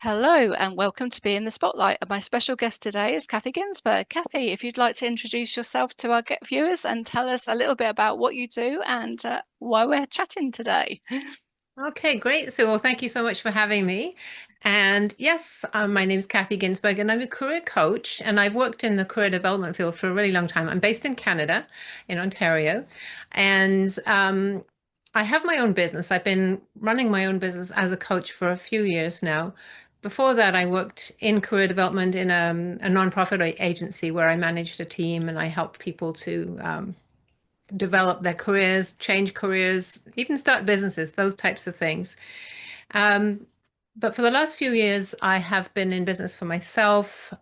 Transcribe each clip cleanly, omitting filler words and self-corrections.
Hello and welcome to Be in the Spotlight. And my special guest today is Cathy Ginsberg. Cathy, if you'd like to introduce yourself to our viewers and tell us a little bit about what you do and why we're chatting today. Okay, great. Well, thank you so much for having me. And yes, my name is Cathy Ginsberg, and I'm a career coach, and I've worked in the career development field for a really long time. I'm based in Canada, in Ontario, and I have my own business. I've been running my own business as a coach for a few years now. Before that, I worked in career development in a nonprofit agency where I managed a team and I helped people to develop their careers, change careers, even start businesses, those types of things. Um, but for the last few years, I have been in business for myself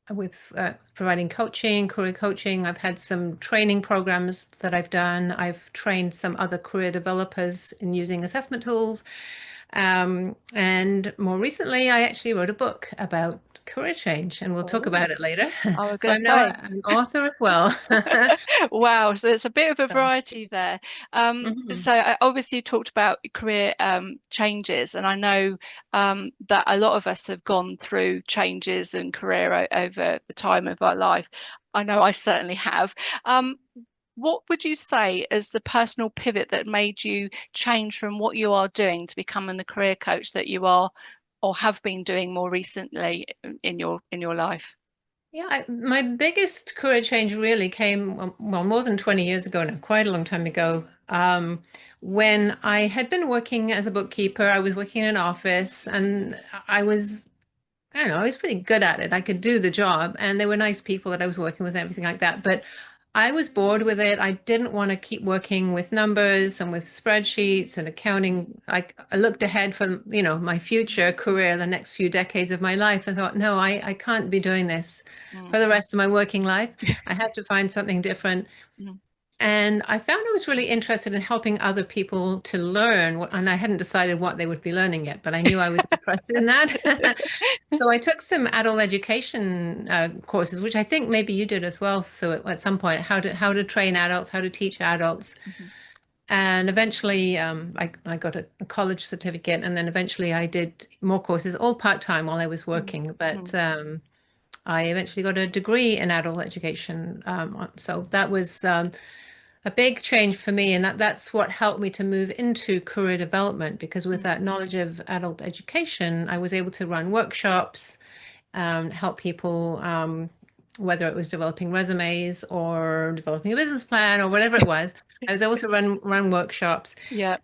with providing coaching, career coaching. I've had some training programs that I've done. I've trained some other career developers in using assessment tools. And more recently, I actually wrote a book about career change, and we'll talk Oh, about it later. I was So going to I'm now say, an author as well. wow, so it's a bit of a So, variety there. mhm. So obviously you talked about career changes, and I know that a lot of us have gone through changes in career over the time of our life. I know I certainly have. Um, what would you say is the personal pivot that made you change from what you are doing to becoming the career coach that you are or have been doing more recently in your life? Yeah, my biggest career change really came, well, more than 20 years ago now, quite a long time ago, when I had been working as a bookkeeper. I was working in an office and I don't know, I was pretty good at it. I could do the job, and there were nice people that I was working with and everything like that. But I was bored with it. I didn't want to keep working with numbers and with spreadsheets and accounting. I looked ahead for, my future career, the next few decades of my life, and thought, no, I can't be doing this Mm, for the rest of my working life. I had to find something different. mm. And I found I was really interested in helping other people to learn and I hadn't decided what they would be learning yet, but I knew I was interested in that. So I took some adult education courses, which I think maybe you did as well. So at some point, how to train adults, how to teach adults, Mhm. and eventually I got a college certificate, and then eventually I did more courses, all part-time while I was Mm, working. But mm, I eventually got a degree in adult education. So that was a big change for me, and that's what helped me to move into career development, because with mm. that knowledge of adult education, I was able to run workshops, help people, whether it was developing resumes or developing a business plan or whatever it was. I was able to run workshops. Yeah,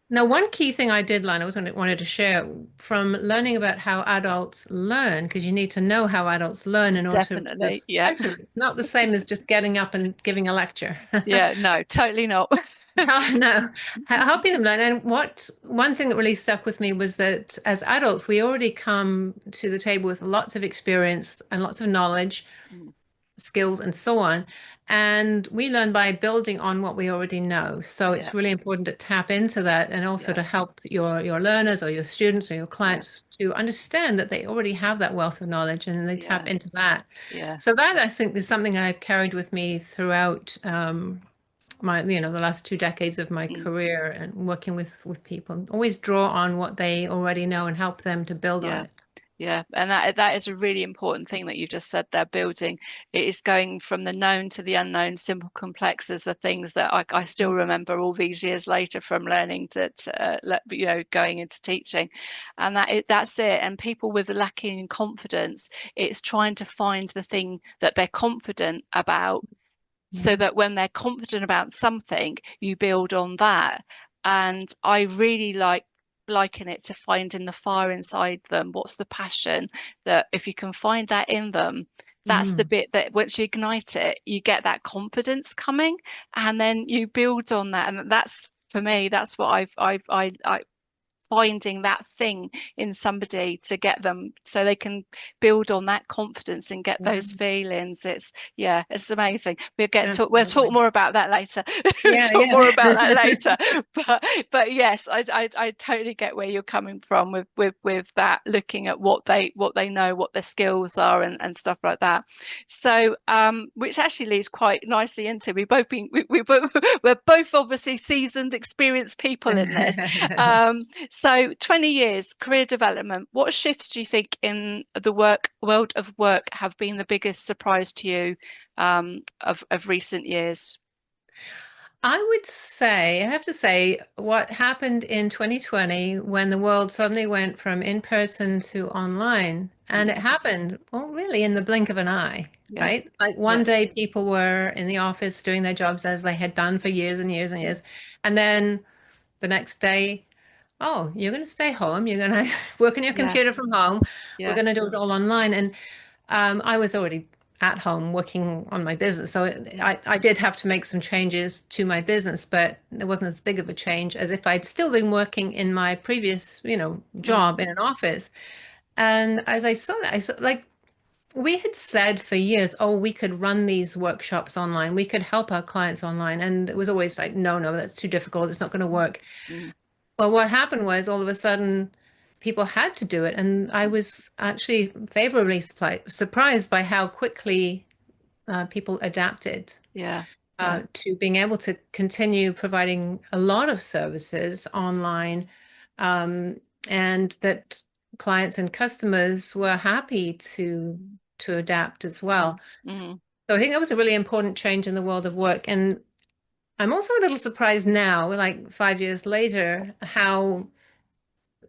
Now, one key thing I did learn, wanted to share from learning about how adults learn, because you need to know how adults learn in order to definitely. Yeah. effectively. It's not the same as just getting up and giving a lecture. Yeah, no, totally not. How, no, helping them learn. And one thing that really stuck with me was that as adults, we already come to the table with lots of experience and lots of knowledge, Mm, skills, and so on. And we learn by building on what we already know. So yeah, it's really important to tap into that, and also yeah, to help your learners or your students or your yeah, clients to understand that they already have that wealth of knowledge and they tap yeah, into that. yeah. So that, I think, is something that I've carried with me throughout the last 2 decades of my Mm, career and working with people. Always draw on what they already know and help them to build on yeah. it. Yeah, and that is a really important thing that you just said there. Building it is going from the known to the unknown. Simple, complex is the things that I still remember all these years later from learning going into teaching, and that's it. And people with lacking in confidence, it's trying to find the thing that they're confident about, so Yeah. that when they're confident about something, you build on that. And I really liken it to finding the fire inside them. What's the passion that if you can find that in them, that's the Mhm. bit that once you ignite it, you get that confidence coming, and then you build on that. And that's for me, that's what I finding that thing in somebody to get them so they can build on that confidence and get those Yeah, feelings. It's amazing. We'll talk absolutely. more about that later. We'll Yeah, talk more about that yeah. later. But yes, I totally get where you're coming from with that, looking at what they know, what their skills are, and stuff like that. So which actually leads quite nicely into we're both obviously seasoned, experienced people in this. Um, So 20 years career development, what shifts do you think in the world of work have been the biggest surprise to you of recent years? I would say, I have to say, what happened in 2020 when the world suddenly went from in person to online, and it Mm, happened, well, really in the blink of an eye, yeah, right? Like yeah, one day people were in the office doing their jobs as they had done for years and years and years. And then the next day, oh, you're going to stay home. You're going to work on your yeah, computer from home. We're yeah, going to do it all online. And I was already at home working on my business. So yeah, I did have to make some changes to my business, but it wasn't as big of a change as if I'd still been working in my previous, mm, job in an office. And as I saw that, I saw like we had said for years, oh, we could run these workshops online. We could help our clients online. And it was always like, no, no, that's too difficult. It's not going to work. mm, Well, what happened was all of a sudden people had to do it. And I was actually favorably surprised by how quickly people adapted yeah, yeah, to being able to continue providing a lot of services online, um, and that clients and customers were happy to adapt as mm, well. mm, So I think that was a really important change in the world of work. And I'm also a little surprised now, like 5 years later, how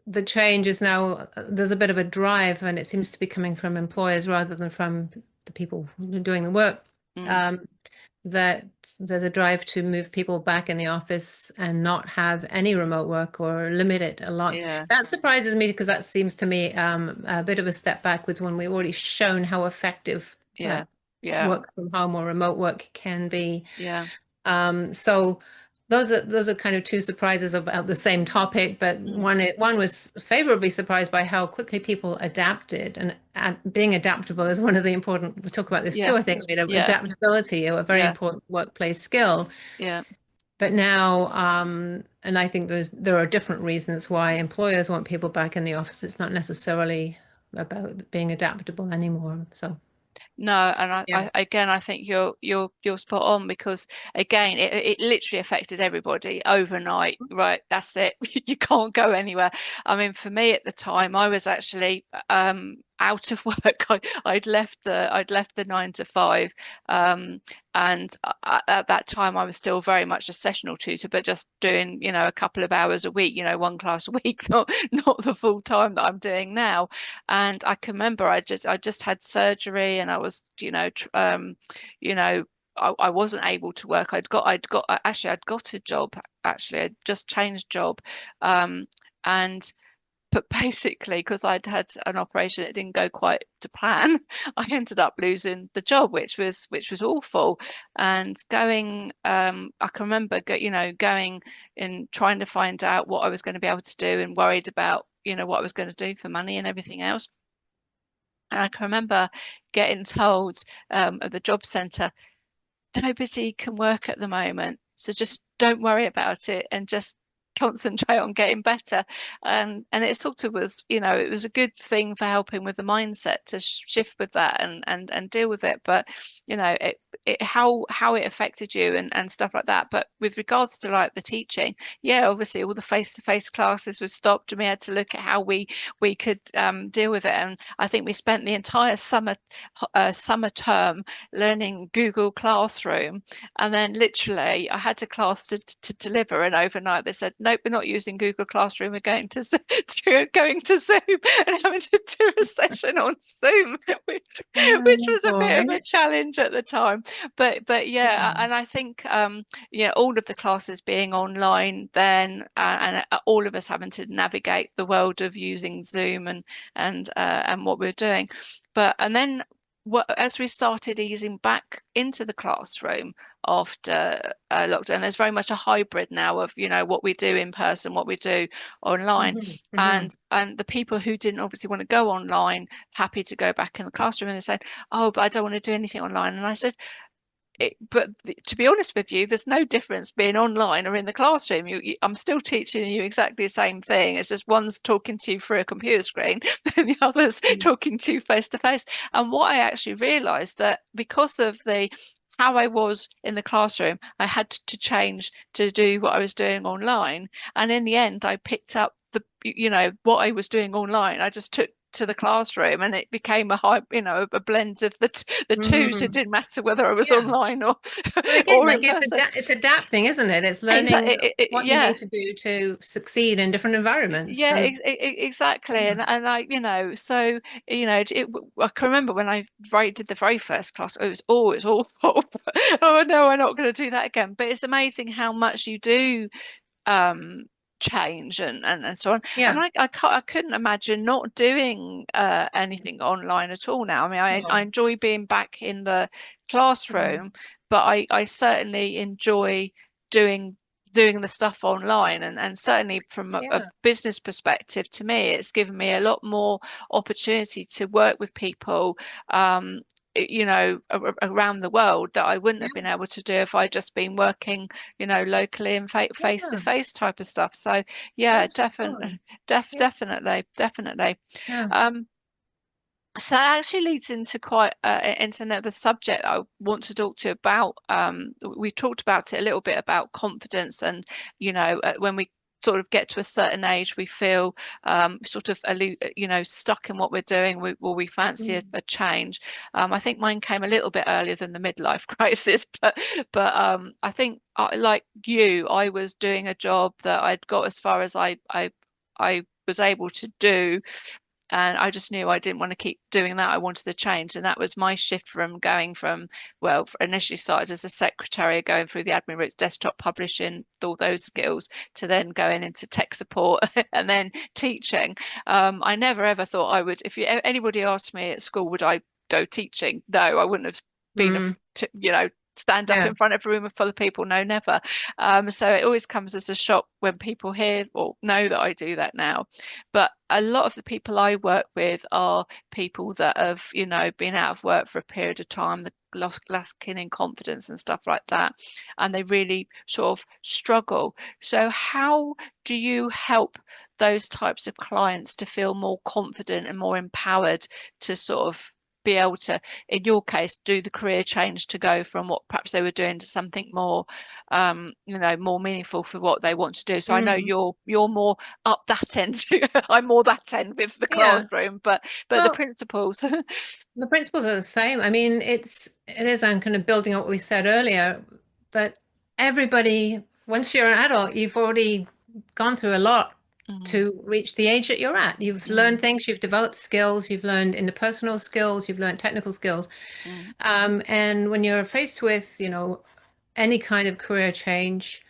the change is now there's a bit of a drive, and it seems to be coming from employers rather than from the people doing the work. mm, Um, that there's a drive to move people back in the office and not have any remote work or limit it a lot. yeah, That surprises me because that seems to me a bit of a step backwards when we've already shown how effective yeah, yeah, work from home or remote work can be. yeah, So those are kind of two surprises about the same topic, but mm, one was favorably surprised by how quickly people adapted, and being adaptable is one of the important. We'll talk about this yeah, too, I think, later. yeah, Adaptability, a very yeah, important workplace skill. yeah. But now, and I think there are different reasons why employers want people back in the office. It's not necessarily about being adaptable anymore. So No, and yeah. again, I think you're spot on because again, it literally affected everybody overnight. Right, that's it. You can't go anywhere. I mean, for me at the time, I was actually out of work. I'd left the 9 to 5, um, and at that time, I was still very much a sessional tutor, but just doing a couple of hours a week, one class a week, not the full time that I'm doing now. And I can remember I just had surgery and I was, you know, I wasn't able to work. I'd got a job actually. I'd just changed job. And but basically, because I'd had an operation, it didn't go quite to plan. I ended up losing the job, which was awful. And going, I can remember, going and trying to find out what I was going to be able to do, and worried about, what I was going to do for money and everything else. And I can remember getting told at the job centre, nobody can work at the moment. So just don't worry about it and just concentrate on getting better. And it sort of was, it was a good thing for helping with the mindset to shift with that and deal with it. But how it affected you and stuff like that. But with regards to like the teaching, yeah, obviously all the face-to-face classes were stopped, and we had to look at how we could deal with it. And I think we spent the entire summer term learning Google Classroom. And then literally I had a class to deliver, and overnight they said, nope, we're not using Google Classroom. We're going going to Zoom and having to do a session on Zoom, which Oh was a bit of boy. a challenge at the time. But yeah, and I think all of the classes being online then, and all of us having to navigate the world of using Zoom and what we're doing. And then as we started easing back into the classroom after lockdown, there's very much a hybrid now of, what we do in person, what we do online. Hmm. Hmm. And the people who didn't obviously want to go online, happy to go back in the classroom, and they said, oh, but I don't want to do anything online. And I said, to be honest with you, there's no difference being online or in the classroom. I'm still teaching you exactly the same thing. It's just one's talking to you through a computer screen and the other's talking to you face to face. And what I actually realized, that because of the how I was in the classroom, I had to change to do what I was doing online. And in the end, I picked up what I was doing online, I just took to the classroom, and it became a high, a blend of the two. So it Mm. didn't matter whether I was Yeah. online or Well, again, or like in person. it's adapting, isn't it? It's learning what you Yeah, need to do to succeed in different environments. yeah, And exactly. yeah, And so I can remember when I did the very first class, it was always awful. Oh no, I'm not going to do that again. But it's amazing how much you do um change and so on. And yeah, I couldn't imagine not doing anything online at all now. I mean, I no, enjoy being back in the mm, classroom, but I certainly enjoy doing doing the stuff online, and certainly from a yeah, business perspective, to me it's given me a lot more opportunity to work with people around the world that I wouldn't have been yeah, able to do if I'd just been working locally and face to yeah. face type of stuff. So yeah, That's definitely, cool. Yeah, definitely. yeah. Um, so that actually leads into quite into another subject I want to talk to you about. We talked about it a little bit about confidence, and when we sort of get to a certain age, we feel sort of stuck in what we're doing. We fancy Mm, a change. I think mine came a little bit earlier than the midlife crisis, but I think like you, I was doing a job that I'd got as far as I was able to do, and I just knew I didn't want to keep doing that. I wanted to change. And that was my shift from going from, well, initially started as a secretary, going through the admin route, desktop publishing, all those skills, to then going into tech support and then teaching. I never ever thought I would, if anybody asked me at school, would I go teaching? No, I wouldn't have been, mm, stand up yeah, in front of a room full of people. No, never. So it always comes as a shock when people hear or know that I do that now. But a lot of the people I work with are people that have, been out of work for a period of time, the lacking in confidence and stuff like that, and they really sort of struggle. So how do you help those types of clients to feel more confident and more empowered to sort of be able to, in your case, do the career change to go from what perhaps they were doing to something more, more meaningful for what they want to do? So I know mm, you're more up that end. I'm more that end with the yeah. classroom, but the Well, principles. the principles are the same. I mean, it is, I'm kind of building on what we said earlier, that everybody, once you're an adult, you've already gone through a lot Mm, to reach the age that you're at. You've learned mm, things, you've developed skills, you've learned interpersonal skills, you've learned technical skills. mm, And when you're faced with, any kind of career change,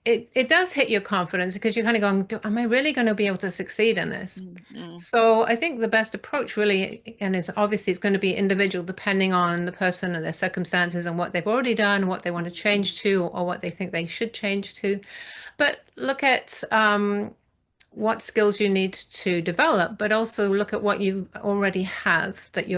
it does hit your confidence because you're kind of going, am I really going to be able to succeed in this? mm, mm, So I think the best approach really, and is obviously it's going to be individual depending on the person and their circumstances and what they've already done, what they want to change to, or what they think they should change to. But look at what skills you need to develop, but also look at what you already have mm, that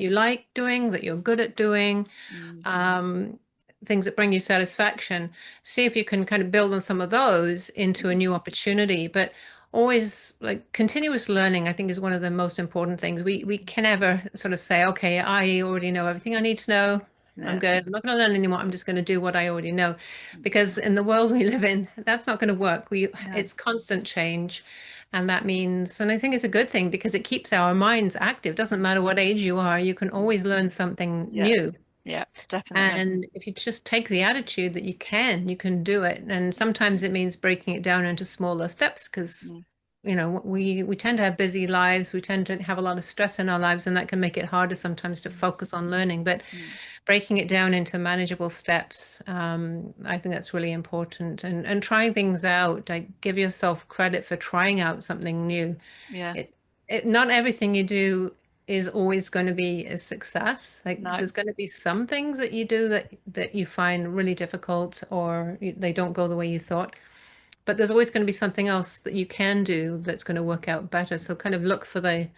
you like doing, that you're good at doing, mm, um, things that bring you satisfaction. See if you can kind of build on some of those into a mm, new opportunity. But always like continuous learning, I think, is one of the most important things. We can never sort of say, okay, I already know everything I need to know. I'm yeah, good. I'm not going to learn anymore. I'm just going to do what I already know. mm, Because in the world we live in, that's not going to work. no, It's constant change. And that means, and I think it's a good thing because it keeps our minds active. Doesn't matter what age you are, you can mm, always learn something yeah, new. yeah, definitely. And if you just take the attitude that you can do it. And sometimes it means breaking it down into smaller steps because, Mm, we tend to have busy lives. We tend to have a lot of stress in our lives, and that can make it harder sometimes to mm, focus on learning. But mm, breaking it down into manageable steps, I think that's really important. And trying things out. I give yourself credit for trying out something new. yeah, It, not everything you do is always going to be a success. Like no, there's going to be some things that you do that you find really difficult or they don't go the way you thought. But there's always going to be something else that you can do that's going to work out better. So kind of look for the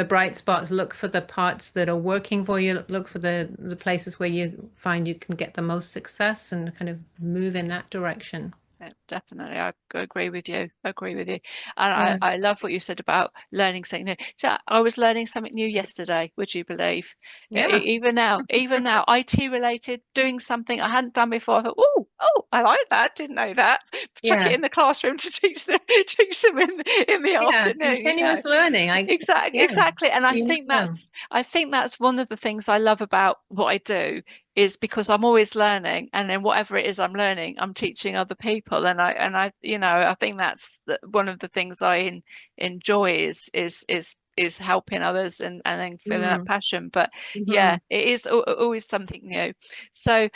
bright spots, look for the parts that are working for you, look for the places where you find you can get the most success and kind of move in that direction. yeah, definitely. I agree with you. I agree with you. And Yeah. I love what you said about learning something new. So I was learning something new yesterday, would you believe? Yeah. Even now, IT related, doing something I hadn't done before. I thought, oh, I like that. Didn't know that. Chuck it Yeah. in the classroom to teach them in the Yeah. afternoon, Continuous learning. Exactly, Yeah. exactly. And You never know. I think that's one of the things I love about what I do is because I'm always learning, and then whatever it is I'm learning, I'm teaching other people, I think that's one of the things enjoy is helping others and then feeling that Mm. passion. But yeah, Hmm. it is always something new. So,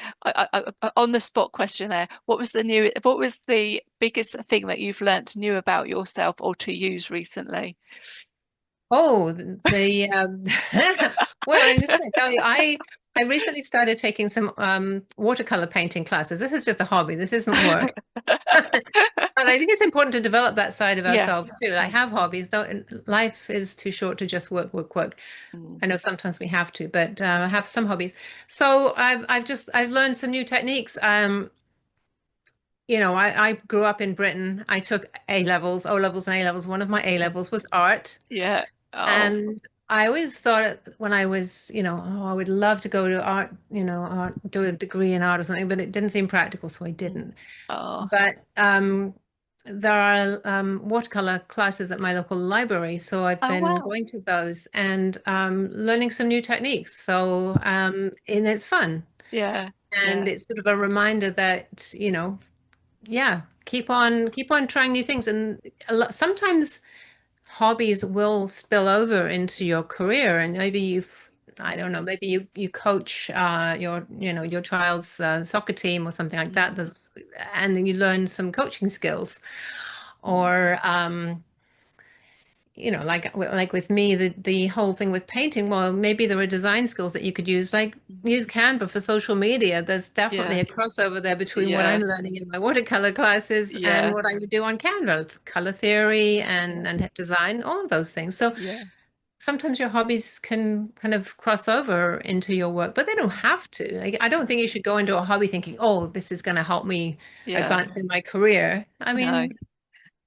on the spot question there, what was the biggest thing that you've learnt new about yourself or to use recently? Oh, well, I'm just going to tell you, I recently started taking some watercolor painting classes. This is just a hobby. This isn't work. But I think it's important to develop that side of Yeah. ourselves too. Like have hobbies. Don't life is too short to just work, work, work. Mm. I know sometimes we have to, but have some hobbies. So I've learned some new techniques. I grew up in Britain. I took A levels, O levels, and A levels. One of my A levels was art. Yeah. Oh. And I always thought when I was, I would love to go to art, do a degree in art or something, but it didn't seem practical, so I Mm. didn't. Oh. But there are watercolor classes at my local library, so I've Oh been wow. going to those and learning some new techniques. So, and it's fun. Yeah. And Yeah. it's sort of a reminder that, yeah, keep on trying new things. And sometimes hobbies will spill over into your career, and maybe I don't know, maybe you coach your child's soccer team or something like that. Mm. And then you learn some coaching skills, Mm. or like with me, the whole thing with painting. Well, maybe there are design skills that you could use, like Mm. use Canva for social media. There's definitely Yeah. a crossover there between what Yeah. I'm learning in my watercolor classes and Yeah. what I would do on Canva, color theory and Yeah. and design, all of those things. So Yeah. sometimes your hobbies can kind of cross over into your work, but they don't have to. Like, I don't think you should go into a hobby thinking, "Oh, this is going to help me Yeah. advance in my career." I No. mean,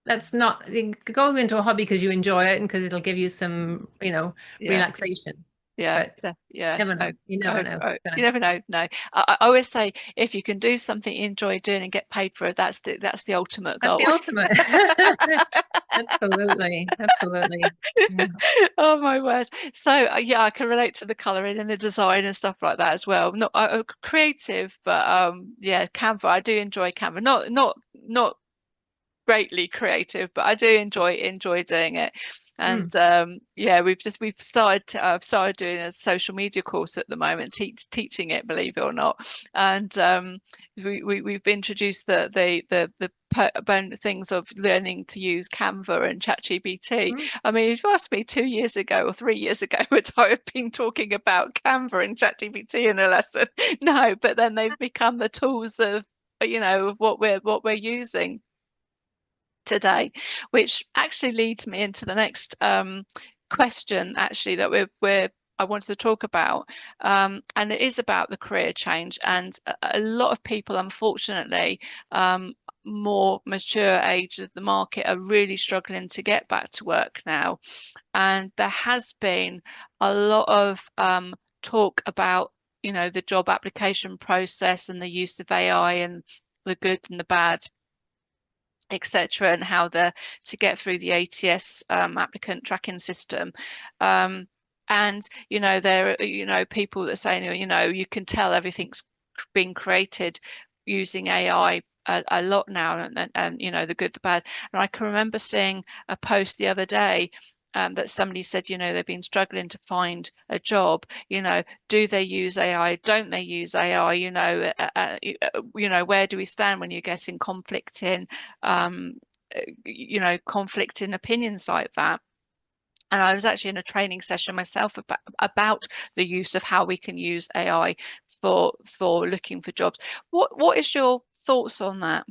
that's not you go into a hobby because you enjoy it and because it'll give you some, Yeah. relaxation. Yeah. But Yeah. never know. You never know. Oh, It's you gonna. never know. No, I always say if you can do something you enjoy doing and get paid for it, that's the ultimate That's the goal. ultimate. Absolutely. Absolutely. Yeah. Oh my word. So yeah, I can relate to the coloring and the design and stuff like that as well. Not creative, but yeah, Canva. I do enjoy Canva. Not greatly creative, but I do enjoy doing it. Mm. And yeah, we've started doing a social media course at the moment, teaching it, believe it or not. And we've introduced things of learning to use Canva and ChatGPT. Mm. I mean, if you asked me 2 years ago or 3 years ago, would I have been talking about Canva and ChatGPT in a lesson? No, but then they've become the tools of what we're using today, which actually leads me into the next question, actually, that we're I wanted to talk about, and it is about the career change. And a lot of people, unfortunately, more mature age of the market, are really struggling to get back to work now. And there has been a lot of talk about, the job application process and the use of AI and the good and the bad, etc., and how to get through the ATS applicant tracking system. Um, and there are people that say you can tell everything's been created using AI a lot now, and the good, the bad. And I can remember seeing a post the other day. That somebody said, they've been struggling to find a job. Do they use AI? Don't they use AI? Where do we stand when you're getting um, conflicting opinions like that? And I was actually in a training session myself about the use of how we can use AI for looking for jobs. What is your thoughts on that?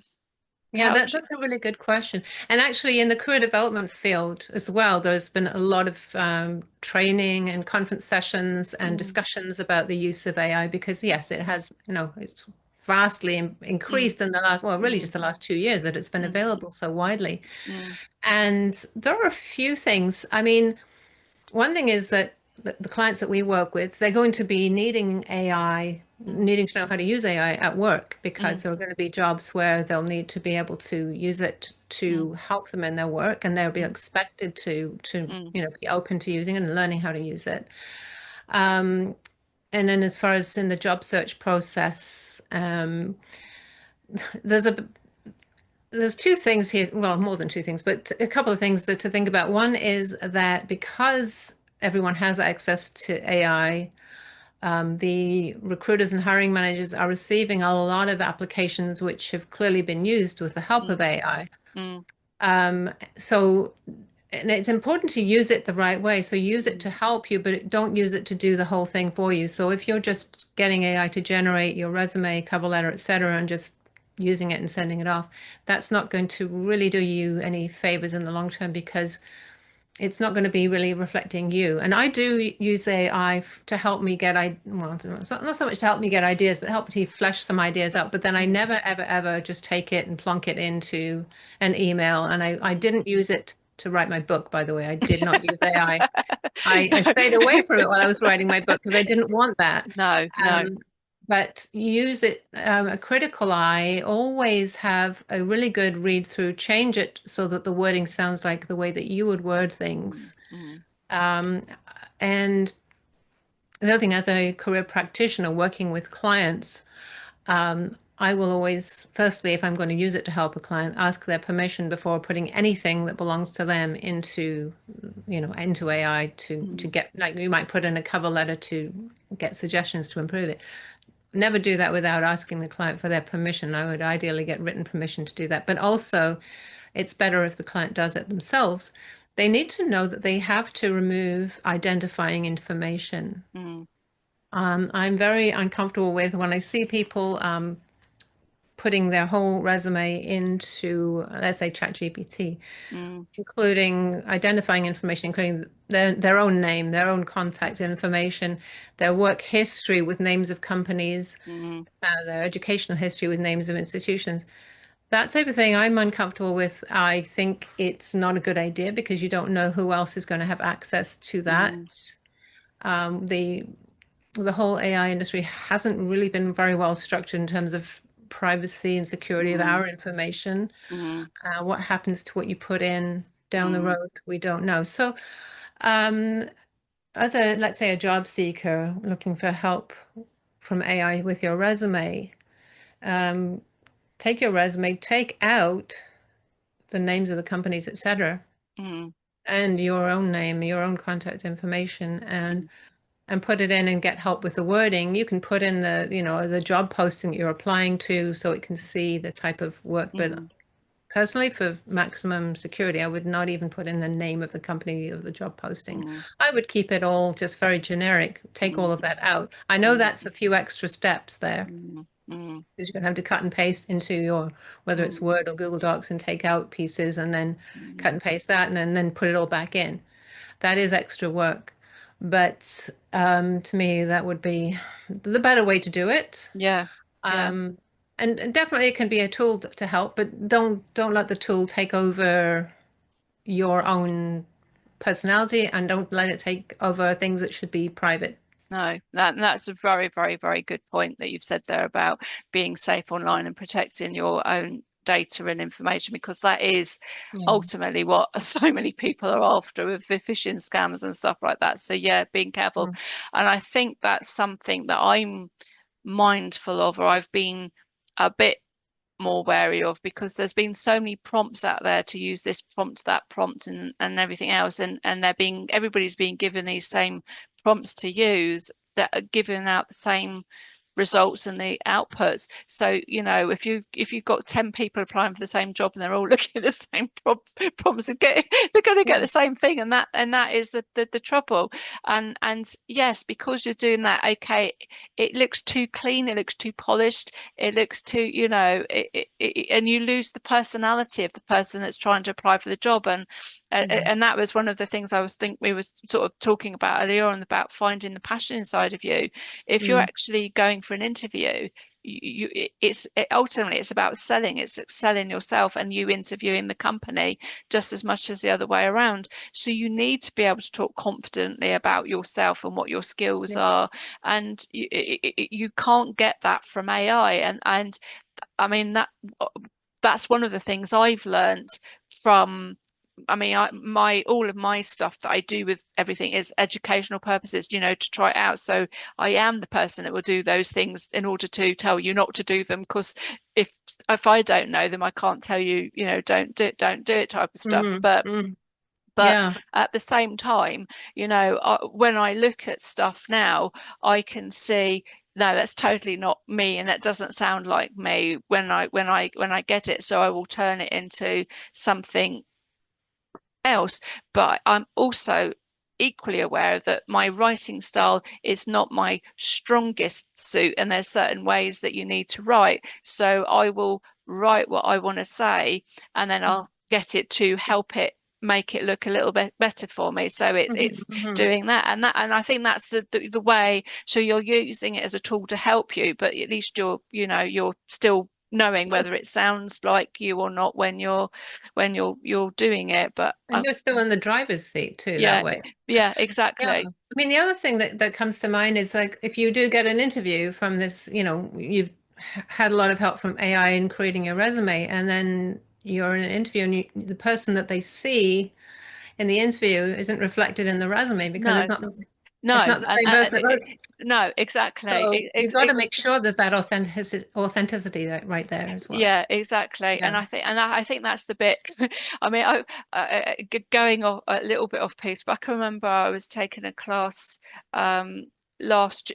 Yeah, How do that's a really good question. And actually, in the career development field as well, there's been a lot of training and conference sessions and you, discussions about the use of AI because, yes, it has, it's vastly mm, increased in the last, well, really mm, just the last 2 years that it's been mm, available so widely. mm, And there are a few things. I mean, one thing is that the clients that we work with, they're going to be needing AI, mm, needing to know how to use AI at work because mm, there are going to be jobs where they'll need to be able to use it mm, to help them in their work, and they'll be mm, expected to mm, be open to using it and learning how to use it. Um, and then as far as in the job search process, there's a there's two things here, well, more than two things, but a couple of things that to think about. One is that because everyone has access to AI, the recruiters and hiring managers are receiving a lot of applications which have clearly been used with the help of mm, AI. mm, So, and it's important to use it the right way. So use it mm, to help you, but don't use it to do the whole thing for you. So if you're just getting AI to generate your resume, cover letter, etc., and just using it and sending it off, that's not going to really do you any favors in the long term because it's not going to be really reflecting you. And I do use AI to help me get, well, it's not so much to help me get ideas, but help me flesh some ideas out. But then I mm. never, ever, ever just take it and plonk it into an email. And I didn't use it to write my book, by the way. I did not use AI. I stayed away from it while I was writing my book because I didn't want that. No, no. Um, but use it, a critical eye, always have a really good read through, change it so that the wording sounds like the way that you would word Mm, things. mm, Um, and the other thing, as a career practitioner working with clients, I will always, firstly, if I'm going to use it to help a client, ask their permission before putting anything that belongs to them into AI to mm, get, like you might put in a cover letter to get suggestions to improve it. Never do that without asking the client for their permission. I would ideally get written permission to do that. But also, it's better if the client does it themselves. They need to know that they have to remove identifying information. mm, I'm very uncomfortable with when I see people putting their whole resume into, let's say, ChatGPT, mm, including identifying information, including their own name, their own contact information, their work history with names of companies, mm, their educational history with names of institutions. That type of thing I'm uncomfortable with. I think it's not a good idea because you don't know who else is going to have access to mm, that. The whole AI industry hasn't really been very well structured in terms of privacy and security of mm, our information. mm, What happens to what you put in down the mm, road, we don't know. So, um, as a, let's say, a job seeker looking for help from AI with your resume, um, take your resume, take out the names of the companies, etc., mm, and your own name, your own contact information, and put it in and get help with the wording. You can put in the job posting that you're applying to so it can see the type of work. But mm, personally, for maximum security, I would not even put in the name of the company of the job posting. mm, I would keep it all just very generic, take all mm, of that out. I know mm, that's a few extra steps there mm, mm, because you're going to have to cut and paste into your, whether it's mm, Word or Google Docs, and take out pieces and then cut mm. and paste that and then put it all back in. That is extra work. But to me, that would be the better way to do it. Yeah, yeah, Um, and definitely it can be a tool to help, but don't let the tool take over your own personality, and don't let it take over things that should be private. no, that's a very, very, very good point that you've said there about being safe online and protecting your own data and information, because that is Yeah. ultimately what so many people are after with the phishing scams and stuff like that. So yeah, being careful. Mm. And I think that's something that I'm mindful of, or I've been a bit more wary of, because there's been so many prompts out there to use this prompt, that prompt, and everything else, and everybody's being given these same prompts to use that are giving out the same results and the outputs. So, if you've got 10 people applying for the same job and they're all looking at the same problems, they're going to get Yeah. the same thing, and that is the trouble. And yes, because you're doing that, okay, it looks too clean, it looks too polished, it looks too, and you lose the personality of the person that's trying to apply for the job. And Yeah. and that was one of the things I was think we were sort of talking about earlier on, about finding the passion inside of you. If you're Mm. actually going for an interview, ultimately it's about selling. It's selling yourself and you interviewing the company just as much as the other way around. So you need to be able to talk confidently about yourself and what your skills Yeah. are, and you can't get that from AI. And I mean that's one of the things I've learned from. I mean, my all of my stuff that I do with everything is educational purposes, to try it out. So I am the person that will do those things in order to tell you not to do them, because if I don't know them, I can't tell you, don't do it type of stuff. Hmm. But Yeah. at the same time, when I look at stuff now, I can see, no, that's totally not me, and that doesn't sound like me when I get it. So I will turn it into something else. But I'm also equally aware that my writing style is not my strongest suit, and there's certain ways that you need to write. So I will write what I want to say, and then I'll get it to help it make it look a little bit better for me. So it's Hmm. doing that, and I think that's the way. So you're using it as a tool to help you, but at least you're still knowing whether it sounds like you or not when you're doing it. But And you're still in the driver's seat too, that yeah, way. yeah, Yeah. exactly. I mean, the other thing that comes to mind is like if you do get an interview from this, you've had a lot of help from AI in creating your resume, and then you're in an interview and the person that they see in the interview isn't reflected in the resume because No, it's no, not the same person. no, exactly. So you got to make sure there's that authenticity right there as well. Yeah, exactly. Yeah. And I think that's the bit. I mean, going off a little bit off piece, but I can remember I was taking a class um, last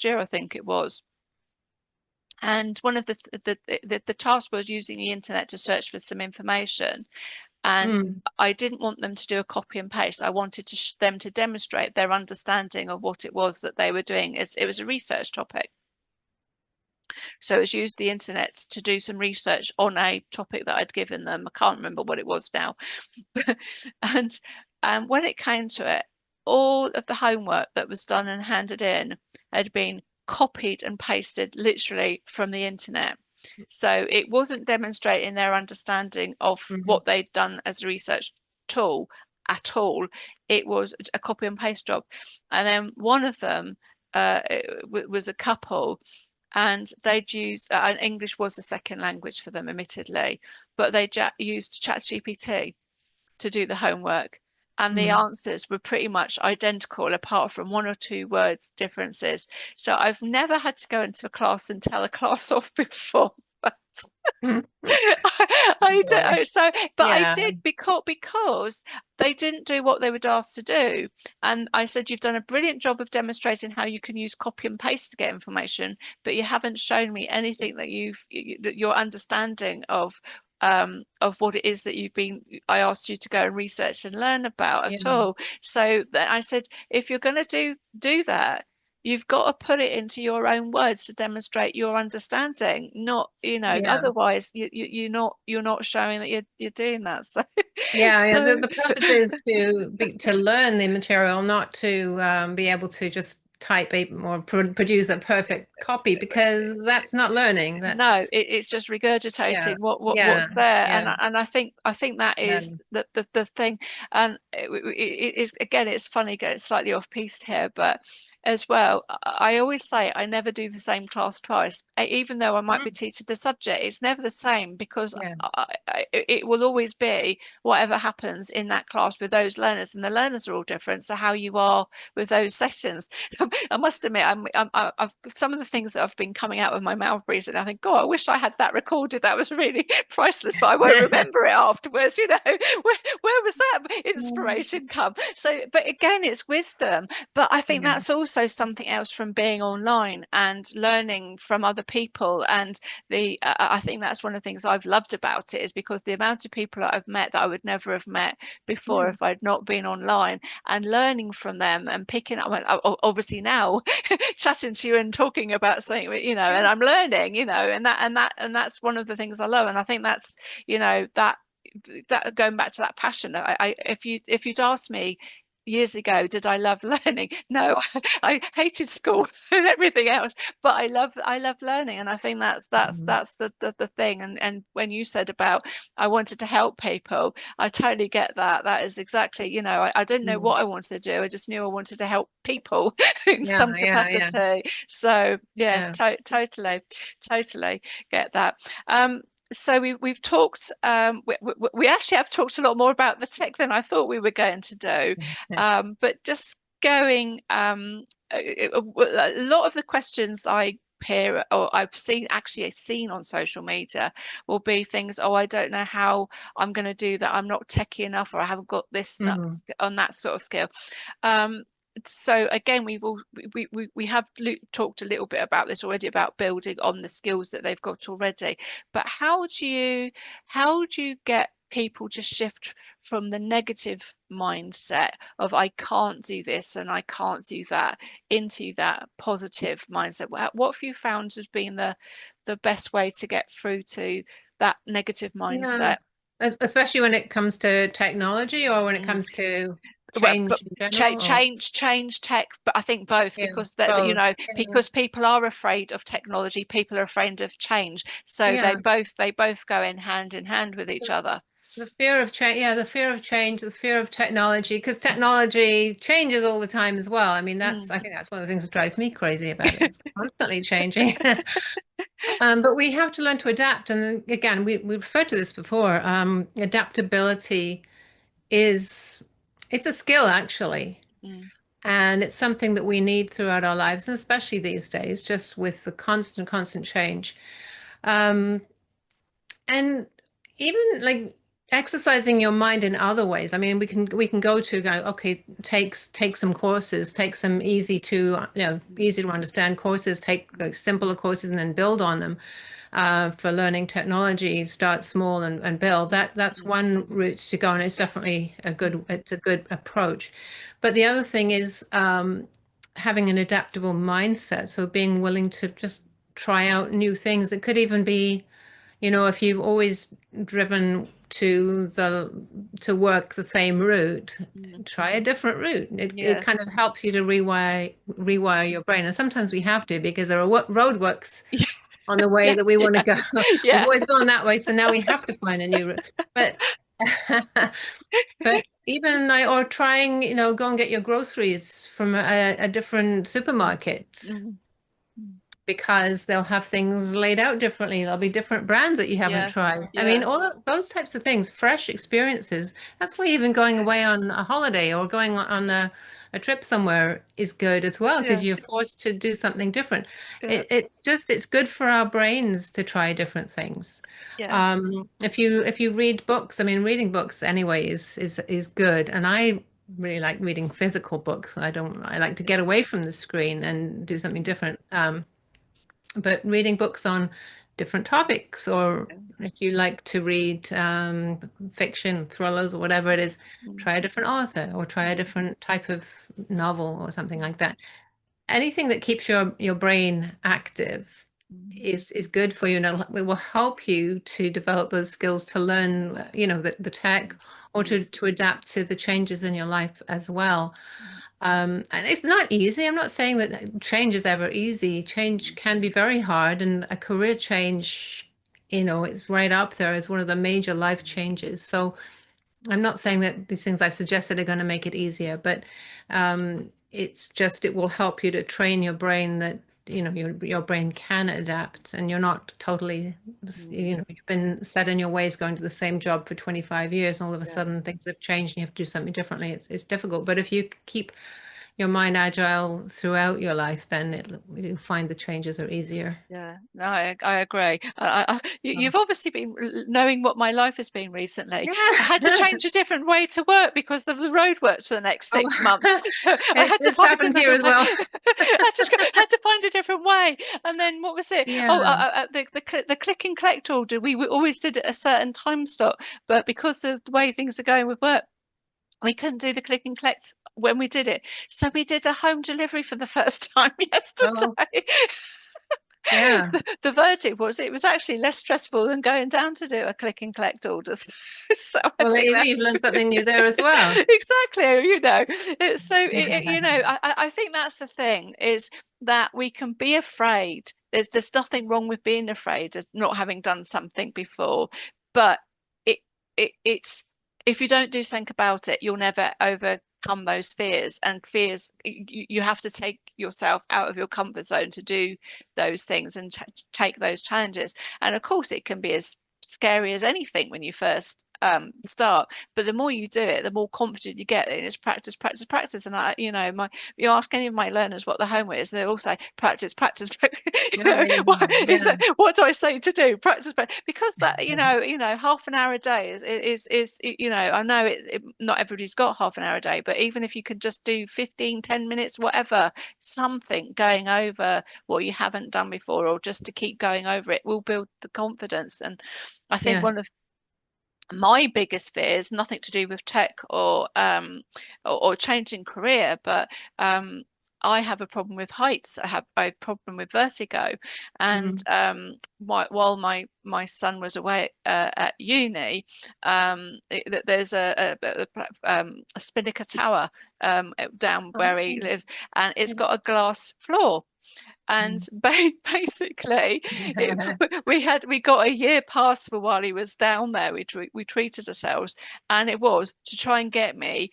year, I think it was. And one of the task was using the internet to search for some information. And Mm. I didn't want them to do a copy and paste. I wanted them to demonstrate their understanding of what it was that they were doing. It was a research topic. So it was used the internet to do some research on a topic that I'd given them. I can't remember what it was now. And when it came to it, all of the homework that was done and handed in had been copied and pasted literally from the internet. So it wasn't demonstrating their understanding of Hmm. what they'd done as a research tool at all. It was a copy and paste job. And then one of them was a couple, and they'd used, and English was a second language for them, admittedly, but they used ChatGPT to do the homework. And the Mm. answers were pretty much identical, apart from one or two words differences. So I've never had to go into a class and tell a class off before. I Boy. don't, so, but I Yeah. did because they didn't do what they were asked to do. And I said, you've done a brilliant job of demonstrating how you can use copy and paste to get information, but you haven't shown me anything that that your understanding of what it is that I asked you to go and research and learn about Yeah. at all. So then I said, if you're going to do that, you've got to put it into your own words to demonstrate your understanding, not, Yeah. otherwise you're not showing that you're doing that. So, Yeah, yeah. The, so the purpose is to learn the material, not to be able to just type a or produce a perfect copy because that's not learning. no, That's it's just yeah, regurgitating what's yeah, there, and yeah, I think that yeah. is the thing. And it is, again, it's funny getting slightly off piste here, but as well, I always say I never do the same class twice. Even though I might be Mm. teaching the subject, it's never the same, because Yeah, it will always be whatever happens in that class with those learners, and the learners are all different. So how you are with those sessions. I must admit, I've some of the things that have been coming out of my mouth recently. I think, God, I wish I had that recorded. That was really priceless, but I won't remember it afterwards. Where was that inspiration come? So, but again, it's wisdom. But I think yeah, that's also something else from being online and learning from other people. And I think that's one of the things I've loved about it, is because the amount of people that I've met that I would never have met before mm. if I'd not been online, and learning from them and picking up. Well, obviously now chatting to you and talking about something, Yeah, and I'm learning, and that's one of the things I love. And I think that's, that going back to that passion. If you'd asked me years ago, did I love learning? No, I hated school and everything else, but I love learning, and I think that's the thing. And when you said about I wanted to help people, I totally get that. That is exactly, I didn't know Mm. what I wanted to do. I just knew I wanted to help people in Yeah, some yeah, yeah, capacity. So yeah, yeah. totally get that. So we've talked. We actually have talked a lot more about the tech than I thought we were going to do. But just going, a lot of the questions I hear or I've seen on social media will be things. Oh, I don't know how I'm going to do that. I'm not techie enough, or I haven't got this Mm. on that sort of skill. Um, so again, we have talked a little bit about this already about building on the skills that they've got already. But how do you get people to shift from the negative mindset of I can't do this and I can't do that into that positive mindset? What have you found has been the best way to get through to that negative Yeah. mindset? Especially when it comes to technology or when it Mm. comes to Well, but change in general or change tech, but I think both, yeah, because both. Yeah. because people are afraid of technology, people are afraid of change, so they Yeah. both go in hand with each other. The fear of change, yeah, the fear of change, the fear of technology, because technology changes all the time as well. I mean, Mm, I think that's one of the things that drives me crazy about it. It's constantly changing. But we have to learn to adapt. And again, we referred to this before. Adaptability is, it's a skill actually. mm, And it's something that we need throughout our lives, and especially these days, just with the constant change. Um, and even like exercising your mind in other ways. I mean, we can go, okay, take some courses, take some easy to understand courses, take like simpler courses and then build on them. For learning technology, start small and build. That's mm, one route to go, and it's definitely it's a good approach. But the other thing is having an adaptable mindset. So being willing to just try out new things. It could even be if you've always driven to work the same route, mm. try a different route. It Yeah, kind of helps you to rewire your brain. And sometimes we have to because there are roadworks on the way yeah, that we want to go. yeah, We've yeah, always gone that way, so now we have to find a new route. But but even like or trying, go and get your groceries from a different supermarket mm, mm. because they'll have things laid out differently. There'll be different brands that you haven't Yeah, tried. I mean, yeah, all of those types of things, fresh experiences. That's why even going away on a holiday or going on a trip somewhere is good as well because yeah, you're forced to do something different. yeah, It's good for our brains to try different things. yeah, If you read books, I mean, reading books anyway is good, and I really like reading physical books. I like to get away from the screen and do something different. But reading books on different topics, or yeah. if you like to read fiction, thrillers, or whatever it is, Mm, try a different author or try a mm, different type of novel or something like that. Anything that keeps your brain active mm, is good for you, and it will help you to develop those skills to learn, the tech or mm, to adapt to the changes in your life as well. mm, And it's not easy. I'm not saying that change is ever easy. Change mm, can be very hard, and a career change, it's right up there as one of the major life changes. So I'm not saying that these things I've suggested are going to make it easier, but it's just it will help you to train your brain that your brain can adapt, and you're not totally mm. you've been set in your ways going to the same job for 25 years, and all of a Yeah. sudden things have changed and you have to do something differently. It's difficult, but if you keep your mind agile throughout your life, then you'll find the changes are easier. Yeah, no, I agree. Oh. You've obviously been knowing what my life has been recently. I had to Yeah. change a different way to work because of the roadworks for the next Oh, 6 months. So I had to it's find happened here another as way. well. Had to find a different way. And then what was it? Oh, Yeah. the click and collect order. We always did it at a certain time slot, but because of the way things are going with work, we couldn't do the click and collect when we did it. So we did a home delivery for the first time Oh, yesterday. Yeah. The verdict was it was actually less stressful than going down to do a click and collect orders. So I Well, there think you go. that You've learned something new there as well. exactly, I think that's the thing is that we can be afraid. There's nothing wrong with being afraid of not having done something before, but it it's if you don't do something about it, you'll never overcome those fears. And fears, you have to take yourself out of your comfort zone to do those things and take those challenges. And of course, it can be as scary as anything when you first start, but the more you do it, the more confident you get. And it's practice, practice, practice. And you ask any of my learners what the homework is, and they all say practice, practice, practice. Yeah, there you What, go. Yeah. what do I say to do? Practice, practice. Because that, half an hour a day I know not everybody's got half an hour a day, but even if you could just do 15, 10 minutes, whatever, something going over what you haven't done before, or just to keep going over it will build the confidence. And I think Yeah. one of my biggest fears, nothing to do with tech or changing career, but I have a problem with heights. I have a problem with vertigo, and Mm. while my son was away at uni, there's a Spinnaker Tower down where he Oh. lives, and it's got a glass floor. And Mm. basically, we got a year pass for while he was down there. We treated ourselves, and it was to try and get me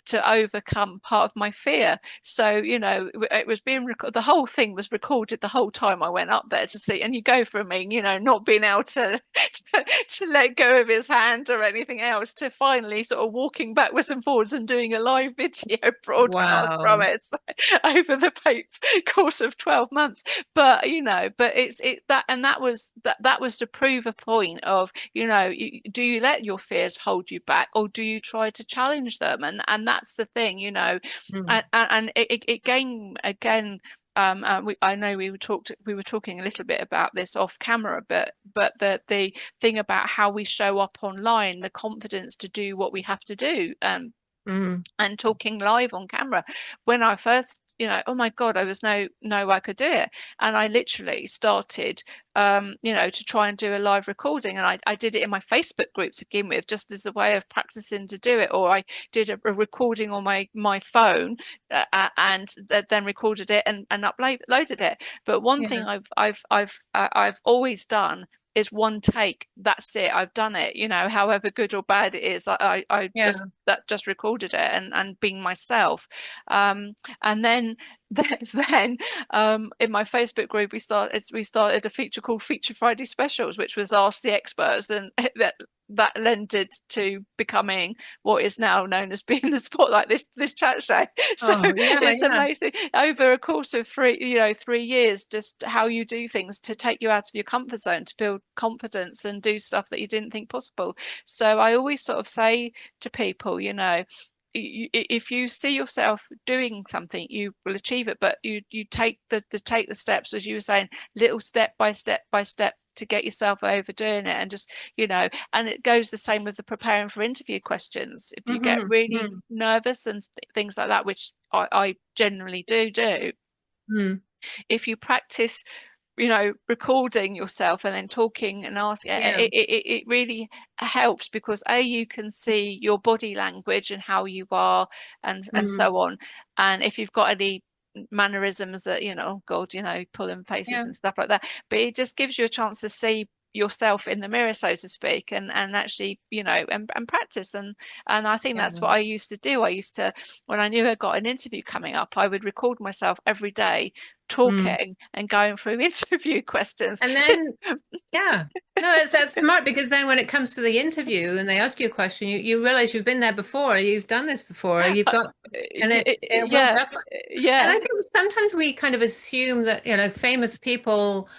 to overcome part of my fear. So, it was being the whole thing was recorded the whole time I went up there to see. And you go from me, not being able to let go of his hand or anything else to finally sort of walking backwards and forwards and doing a live video broadcast from Wow. it over the course of 12 months. But, but that was to prove a point of, do you let your fears hold you back, or do you try to challenge them? And that's the thing, Mm. and again, I know we were talking a little bit about this off camera, but the thing about how we show up online, the confidence to do what we have to do, Mm. and talking live on camera. When I first, oh my God, I was no I could do it. And I literally started, to try and do a live recording. And I did it in my Facebook group to begin with, just as a way of practicing to do it. Or I did a recording on my phone, and then recorded it and uploaded it. But one thing Yeah. I've always done is one take. That's it. I've done it. However good or bad it is, I Yeah. just recorded it and being myself. And then then in my Facebook group we started a feature called Feature Friday Specials, which was Ask the Experts, and that lended to becoming what is now known as being the spotlight, this chat show. So Oh, yeah, it's yeah. amazing over a course of 3 years, just how you do things to take you out of your comfort zone, to build confidence and do stuff that you didn't think possible. So I always sort of say to people, if you see yourself doing something, you will achieve it. But you take the steps, as you were saying, little step by step by step, to get yourself over doing it. And just, and it goes the same with the preparing for interview questions. If you get Mm-hmm. really Mm. nervous and things like that, which I generally do, Mm. if you practice, recording yourself and then talking and asking, Yeah. it really helps, because you can see your body language and how you are, and Mm. so on. And if you've got any mannerisms that, oh God, pulling faces Yeah. and stuff like that, but it just gives you a chance to see yourself in the mirror, so to speak, and actually, and practice. And I think Yeah. that's what I used to do. I used to, when I knew I got an interview coming up, I would record myself every day Mm. talking and going through interview questions. And then, yeah. No, that's smart because then when it comes to the interview and they ask you a question, you realize you've been there before, you've done this before, you've got, and it will Yeah, definitely. And I yeah. think sometimes we kind of assume that, famous people,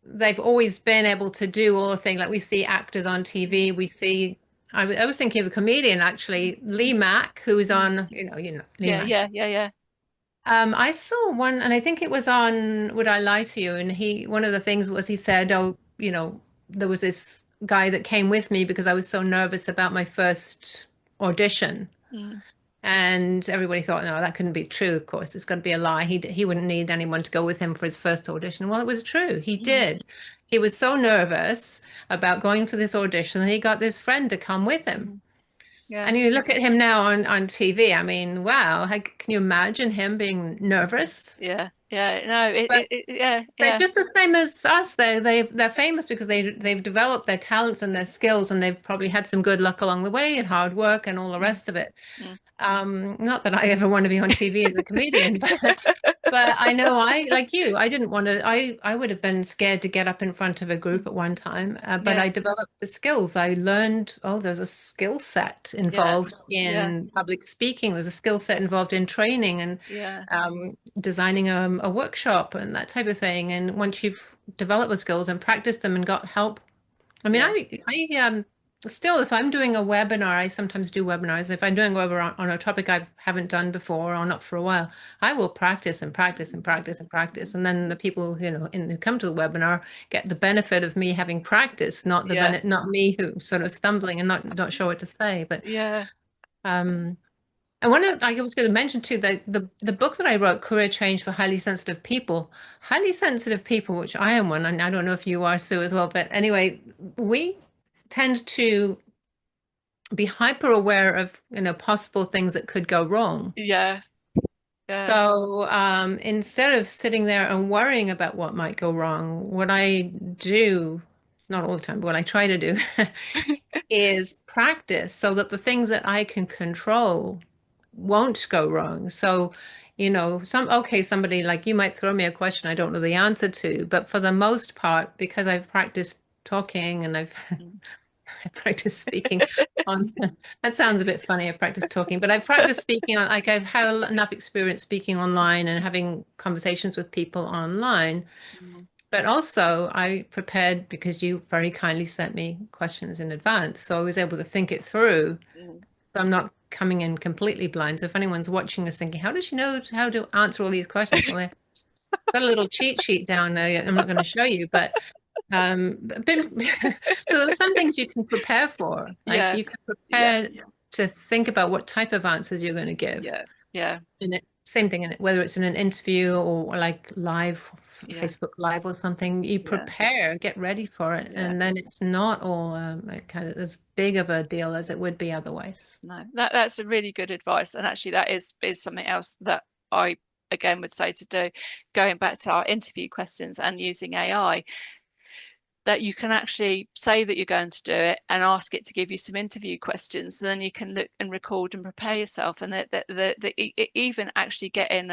they've always been able to do all the things. Like we see actors on TV, Mm, we see, I was thinking of a comedian actually, Lee mm, Mack, who was mm. on, Lee Yeah, Mack. yeah, yeah, yeah. I saw one, and I think it was on Would I Lie to You? And one of the things was he said, oh, there was this guy that came with me because I was so nervous about my first audition. Mm, And everybody thought, no, that couldn't be true. Of course, it's got to be a lie. He wouldn't need anyone to go with him for his first audition. Well, it was true. He Mm, did. He was so nervous about going for this audition that he got this friend to come with him. mm. Yeah, And you look at him now on TV. I mean, wow, can you imagine him being nervous? yeah, yeah. No, yeah, They're yeah. just the same as us. They're famous because they've developed their talents and their skills, and they've probably had some good luck along the way and hard work and all the Mm, rest of it. mm. Not that I ever want to be on TV as a comedian, but I know I, like you, I didn't want to, I would have been scared to get up in front of a group at one time, but Yeah, I developed the skills. I learned, oh, there's a skill set yeah, involved yeah, in public speaking. There's a skill set involved in training and yeah, designing a workshop and that type of thing. And once you've developed the skills and practiced them and got help, I mean, yeah. I still, if I'm doing a webinar, I sometimes do webinars. If I'm doing a webinar on a topic I haven't done before or not for a while, I will practice and practice and practice and practice. And then the people, who come to the webinar get the benefit of me having practiced, Yeah, not me who sort of stumbling and not sure what to say. But yeah, um, and I was going to mention too that the book that I wrote, Career Change for Highly sensitive people, which I am one, and I don't know if you are, Sue, as well. But anyway, we tend to be hyper aware of possible things that could go wrong. yeah, yeah, So instead of sitting there and worrying about what might go wrong, what I do, not all the time, but what I try to do is practice so that the things that I can control won't go wrong. So, somebody like you might throw me a question I don't know the answer to, but for the most part, because I've practiced talking and I've mm, I practiced speaking on, that sounds a bit funny. I've practiced talking, but I've practiced speaking on, like I've had enough experience speaking online and having conversations with people online. mm, But also I prepared because you very kindly sent me questions in advance. So I was able to think it through. mm. So I'm not coming in completely blind. So if anyone's watching us thinking, how does she know how to answer all these questions? Well, I've got a little cheat sheet down there. I'm not going to show you, but but so there's some things you can prepare for. Like Yeah, you can yeah, prepare to think about what type of answers you're going to give. yeah, yeah, And same thing, whether it's in an interview or like live, yeah, Facebook Live or something, you yeah, prepare, get ready for it, yeah. and then it's not all like kind of as big of a deal as it would be otherwise. No, that's a really good advice, and actually, that is something else that I again would say to do. Going back to our interview questions and using AI, that you can actually say that you're going to do it and ask it to give you some interview questions. So then you can look and record and prepare yourself, and even actually getting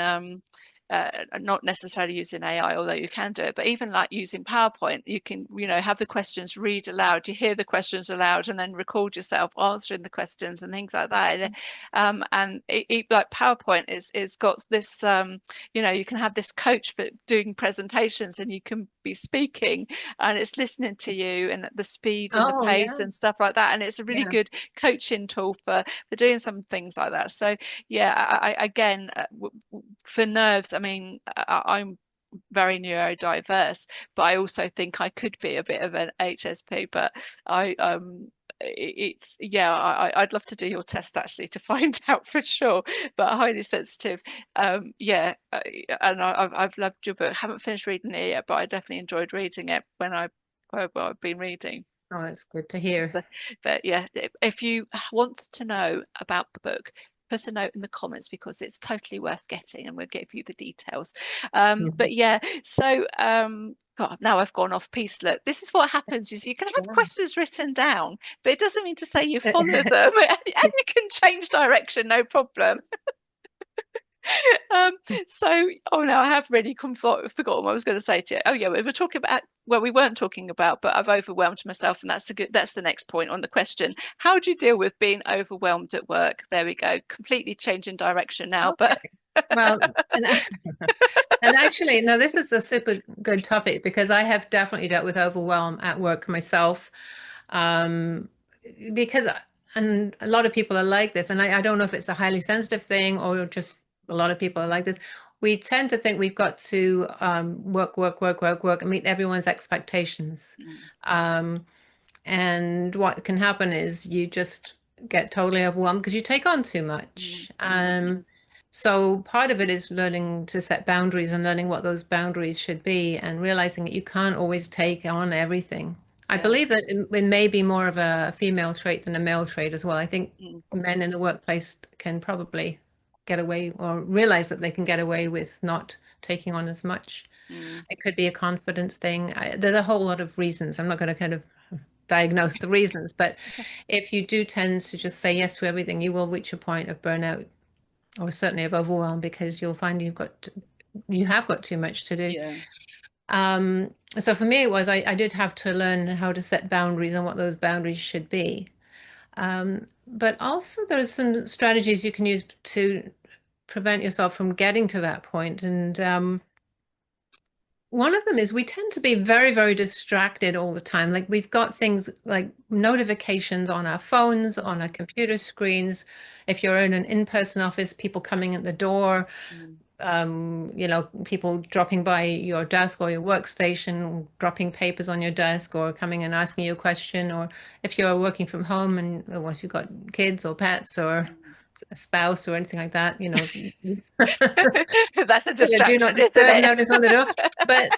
not necessarily using AI, although you can do it, but even like using PowerPoint, you can, have the questions read aloud. You hear the questions aloud, and then record yourself answering the questions and things like that. And like PowerPoint is got this, you can have this coach for doing presentations, and you can be speaking, and it's listening to you and the speed and the Oh pace yeah, and stuff like that. And it's a really yeah. good coaching tool for doing some things like that. So yeah, again, for nerves, I mean, I'm very neurodiverse, but I also think I could be a bit of an HSP. But I it's yeah, I'd love to do your test actually to find out for sure. But highly sensitive, yeah, and I've loved your book. Haven't finished reading it yet, but I definitely enjoyed reading it when I've been reading. Oh, that's good to hear. But, but yeah, if you want to know about the book, put a note in the comments because it's totally worth getting, and we'll give you the details. But Mhm. yeah, so God, now I've gone off piece. Look, this is what happens. You can have Yeah. questions written down, but it doesn't mean to say you follow them, and you can change direction, no problem. Um, so, oh no, I have really forgotten what I was going to say to you. Oh yeah, we were talking about, well, we weren't talking about, but I've overwhelmed myself, and that's the next point on the question. How do you deal with being overwhelmed at work? There we go. Completely changing direction now, but Okay. Well, and, and actually, no, this is a super good topic because I have definitely dealt with overwhelm at work myself. Um, because, and a lot of people are like this, and I don't know if it's a highly sensitive thing or just a lot of people are like this. We tend to think we've got to work, work, work, work, work, and meet everyone's expectations. mm, Um, and what can happen is you just get totally overwhelmed because you take on too mm, much. mm, So part of it is learning to set boundaries and learning what those boundaries should be and realizing that you can't always take on everything. I yeah. believe that it may be more of a female trait than a male trait as well. I think Mm, men in the workplace can probably get away or realize that they can get away with not taking on as much. mm, It could be a confidence thing. There's a whole lot of reasons. I'm not going to kind of diagnose the reasons, but if you do tend to just say yes to everything, you will reach a point of burnout or certainly of overwhelm because you'll find you have got too much to do. yeah. So for me, it was I did have to learn how to set boundaries and what those boundaries should be. But also there's some strategies you can use to prevent yourself from getting to that point. And one of them is we tend to be very, very distracted all the time. Like we've got things like notifications on our phones, on our Mm, computer screens. If you're in an in-person office, people coming at the door, mm, people dropping by your desk or your workstation, dropping papers on your desk or coming and asking you a question. Or if you're working from home and well, if you've got kids or pets or mm. a spouse or anything like that, That's a put a do distraction, not isn't disturb it? notice on the door. But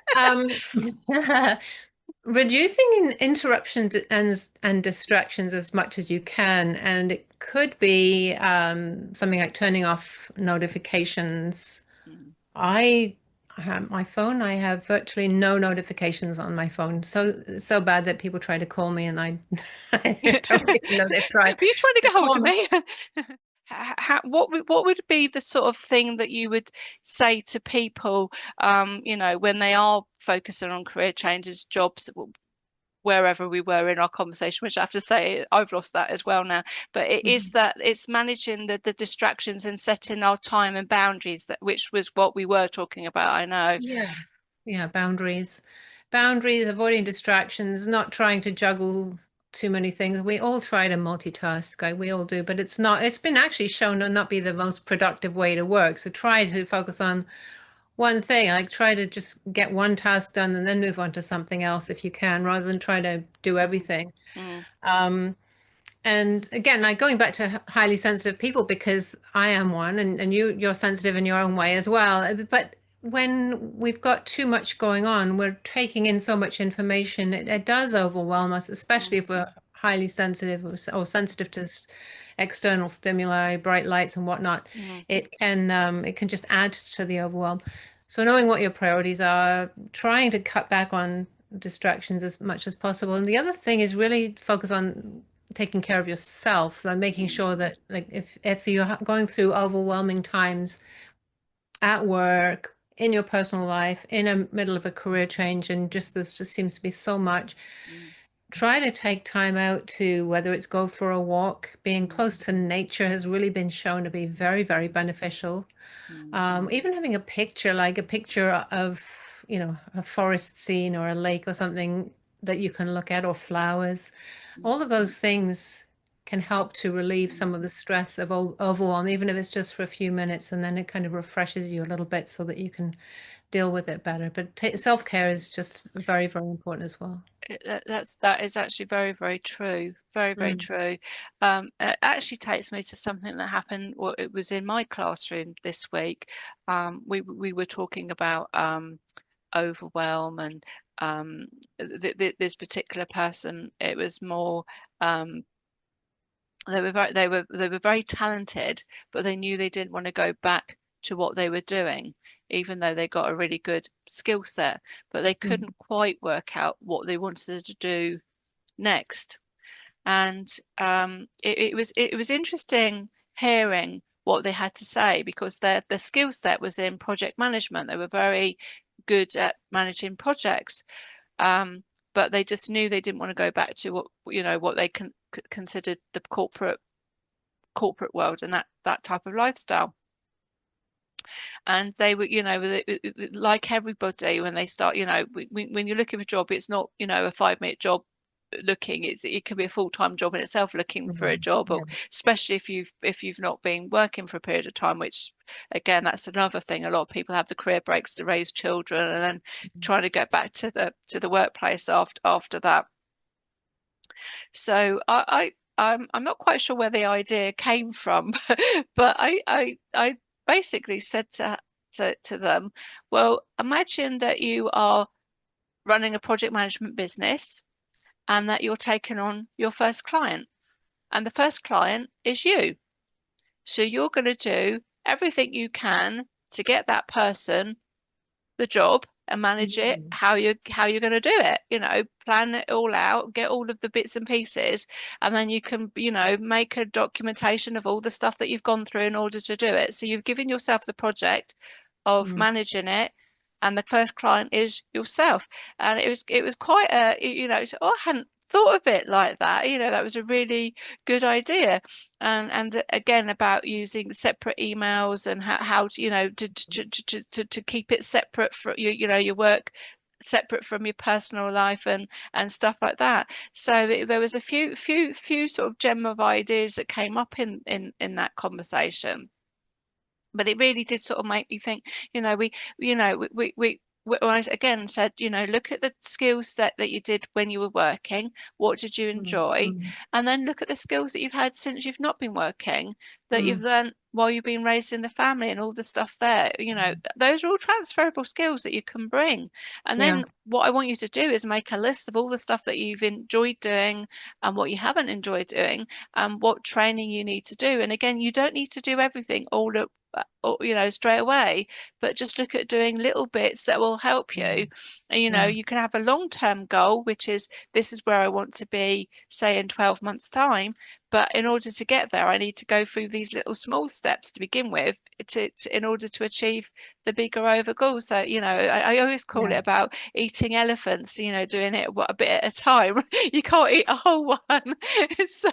reducing interruptions and distractions as much as you can, and it could be something like turning off notifications. Mm. I have my phone. I have virtually no notifications on my phone. So bad that people try to call me, and I, I don't even know they've tried Are you trying to to get hold call of me. me? What would be the sort of thing that you would say to people, when they are focusing on career changes, jobs, wherever we were in our conversation, which I have to say I've lost that as well now. But it is Mhm. that it's managing the distractions and setting our time and boundaries, that which was what we were talking about, I know. Yeah. Yeah, boundaries. Boundaries, avoiding distractions, not trying to juggle too many things. We all try to multitask, we all do, but it's been actually shown to not be the most productive way to work. So try to focus on one thing, like try to just get one task done and then move on to something else if you can, rather than try to do Mm, everything. mm, Um, and again, like going back to highly sensitive people, because I am one, and you're sensitive in your own way as well. But when we've got too much going on, we're taking in so much information, it does overwhelm us, especially mm, if we're highly sensitive or sensitive to external stimuli, bright lights and whatnot. mm, It can just add to the overwhelm. So knowing what your priorities are, trying to cut back on distractions as much as possible. And the other thing is really focus on taking care of yourself, like making mm, sure that like if you're going through overwhelming times at work, in your personal life, in the middle of a career change, and just this just seems to be so much, mm, try to take time out to whether it's go for a walk. Being mm, close to nature has really been shown to be very, very beneficial. mm, Even having a picture, like a picture of, a forest scene or a lake or something that you can look at, or flowers, mm, all of those things can help to relieve mm. some of the stress of overwhelm, even if it's just for a few minutes, and then it kind of refreshes you a little bit so that you can deal with it better. But self-care is just very, very important as well. That is actually very, very true. Very, very Mm. true. It actually takes me to something that happened. Well, it was in my classroom this week. We were talking about overwhelm, and this particular person. It was more. Um, they were very talented, but they knew they didn't want to go back to what they were doing, even though they got a really good skill set. But they Mm. couldn't quite work out what they wanted to do next. And it was interesting hearing what they had to say, because their skill set was in project management. They were very good at managing projects, um, but they just knew they didn't want to go back to what they considered the corporate world and that type of lifestyle. And they were, like everybody, when they start, when you're looking for a job, it's not, a 5 minute job looking. It can be a full-time job in itself, looking for a Mhm. job, or Yeah. especially if you've not been working for a period of time, which again, that's another thing. A lot of people have the career breaks to raise children and then trying to get back to the workplace after that. So I'm not quite sure where the idea came from, but I basically said to them, well, imagine that you are running a project management business and that you're taking on your first client, and the first client is you. So you're going to do everything you can to get that person the job and manage it Mm. how you're going to do it, plan it all out, get all of the bits and pieces, and then you can, make a documentation of all the stuff that you've gone through in order to do it. So you've given yourself the project of Mm. managing it, and the first client is yourself. And it was quite a, I hadn't thought of it like that. That was a really good idea. And again, about using separate emails and how to, to keep it separate from your work separate from your personal life and stuff like that. So there was a few sort of gem of ideas that came up in that conversation, but it really did sort of make me think, when I again said, look at the skill set that you did when you were working, what did you Mm. enjoy? Mm. And then look at the skills that you've had since you've not been working, that you've Mm. learned while you've been raised in the family and all the stuff there. Those are all transferable skills that you can bring. And Yeah. then what I want you to do is make a list of all the stuff that you've enjoyed doing and what you haven't enjoyed doing and what training you need to do. And again, you don't need to do everything all at straight away, but just look at doing little bits that will help you. Mm. And Yeah. you can have a long-term goal, which is this is where I want to be, say in 12 months' time. But in order to get there, I need to go through these little small steps to begin with in order to achieve the bigger over goal. So, I always call Yeah. it about eating elephants, doing it a bit at a time. You can't eat a whole one. So,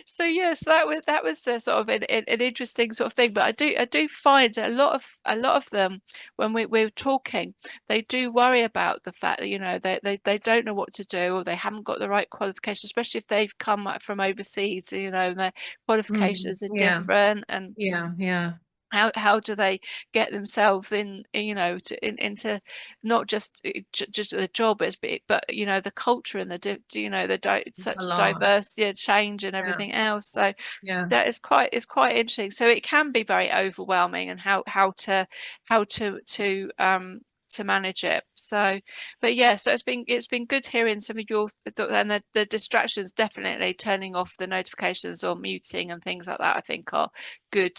so yes, that was the sort of an interesting sort of thing. But I do find a lot of them when we're talking, they do worry about the fact that they don't know what to do, or they haven't got the right qualifications, especially if they've come from overseas, and their Mm. qualifications are Yeah. different. And Yeah. Yeah. how do they get themselves into not just the job as big, but the culture and A such lot. diversity, change, and Yeah. everything else. So Yeah. that is quite interesting. So it can be very overwhelming, and how to manage it. So, but yeah, so it's been good hearing some of your and the distractions, definitely turning off the notifications or muting and things like that, I think are good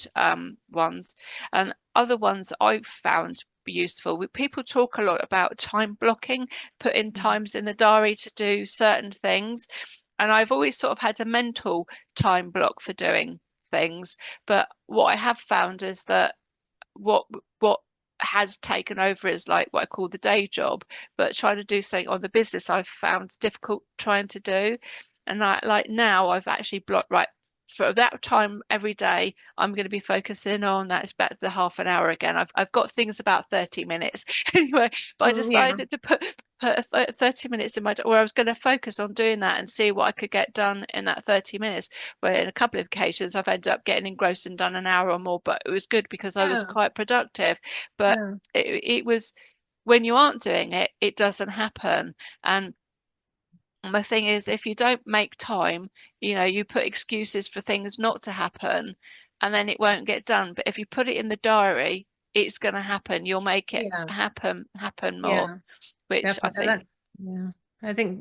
ones. And other ones I've found useful. People talk a lot about time blocking, putting Mm. times in the diary to do certain things. And I've always sort of had a mental time block for doing things. But what I have found is that what what has taken over is like what I call the day job, but trying to do something on the business I've found difficult trying to do. And like now I've actually blocked right for that time every day. I'm going to be focusing on that. It's back to half an hour again. I've got things about 30 minutes anyway, but I Mm. Yeah. decided to put 30 minutes in my where I was going to focus on doing that and see what I could get done in that 30 minutes. Where in a couple of occasions I've ended up getting engrossed and done an hour or more, but it was good because I was Yeah. quite productive. But Yeah. it was when you aren't doing it, it doesn't happen. And my thing is, if you don't make time, you put excuses for things not to happen, and then it won't get done. But if you put it in the diary, it's going to happen. You'll make it Yeah. happen more, Yeah. which I Definitely. think. Yeah.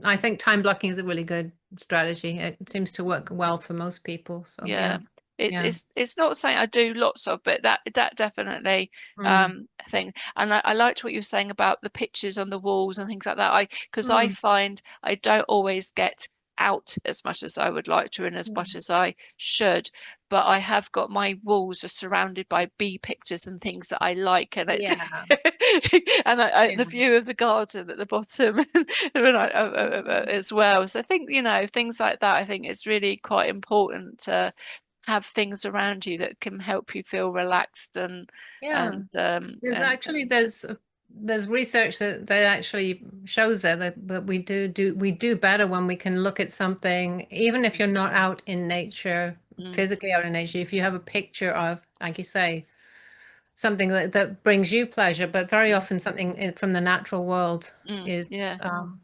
I think time blocking is a really good strategy. It seems to work well for most people. So Yeah, yeah. it's Yeah. it's it's not something I do lots of, but that definitely Mm. thing. And I liked what you were saying about the pictures on the walls and things like that. Because I Mm. find I don't always get out as much as I would like to and as much as I should. But I have got my walls are surrounded by bee pictures and things that I like, and it's Yeah. and the Yeah. view of the garden at the bottom and Mm. as well. So I think things like that. I think it's really quite important to have things around you that can help you feel relaxed and Yeah. and There's actually there's research that actually shows that we do better when we can look at something, even if you're not out in nature, mm, physically out in nature, if you have a picture of, like you say, something that brings you pleasure, but very mm, often something from the natural world is yeah, um,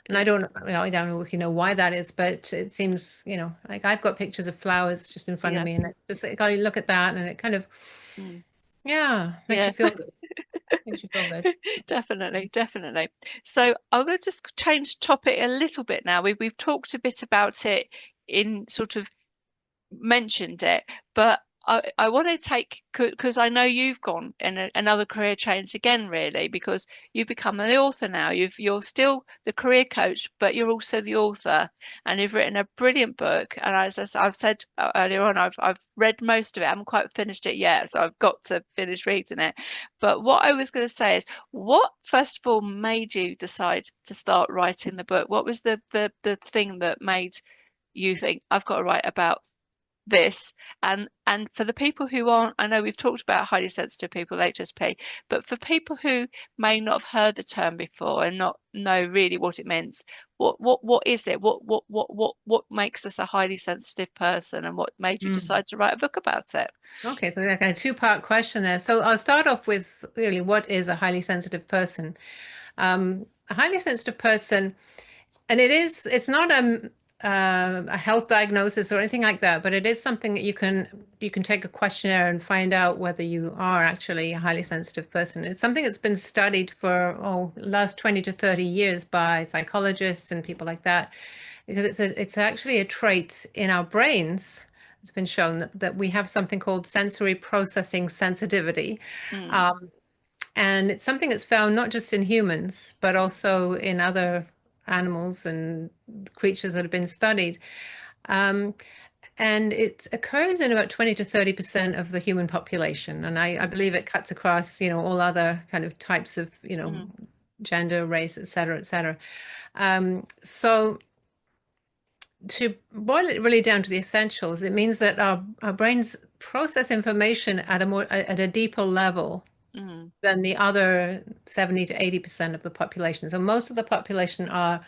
And I don't know if you know why that is, but it seems, like I've got pictures of flowers just in front of Yeah. me, and it just like, I look at that, and it kind of, Mm. yeah, makes Yeah. you feel good. Makes you feel good. Definitely, definitely. So I'm going to just change topic a little bit now. We've talked a bit about it in sort of mentioned it, but I want to take because I know you've gone in another career change again, really, because you've become an author now. You're still the career coach, but you're also the author, and you've written a brilliant book. And I've said earlier on, I've read most of it. I haven't quite finished it yet, so I've got to finish reading it. But what I was going to say is, what first of all made you decide to start writing the book? What was the thing that made you think I've got to write about this? And for the people who aren't, I know we've talked about highly sensitive people, HSP, but for people who may not have heard the term before and not know really what it means, what is it? What makes us a highly sensitive person, and what made you Mm. decide to write a book about it? Okay, so we have a two-part question there. So I'll start off with really what is a highly sensitive person? A highly sensitive person, and it's not a health diagnosis or anything like that, but it is something that you can take a questionnaire and find out whether you are actually a highly sensitive person. It's something that's been studied for last 20 to 30 years by psychologists and people like that, because it's actually a trait in our brains. It's been shown that we have something called sensory processing sensitivity. Mm, Um, and it's something that's found not just in humans, but also in other animals and creatures that have been studied. Um, and it occurs in about 20 to 30% of the human population. And I mm, believe it cuts across, all other kind of types of, mm, gender, race, et cetera, et cetera. So to boil it really down to the essentials, it means that our brains process information at a deeper level mm, than the other 70 to 80% of the population. So most of the population are,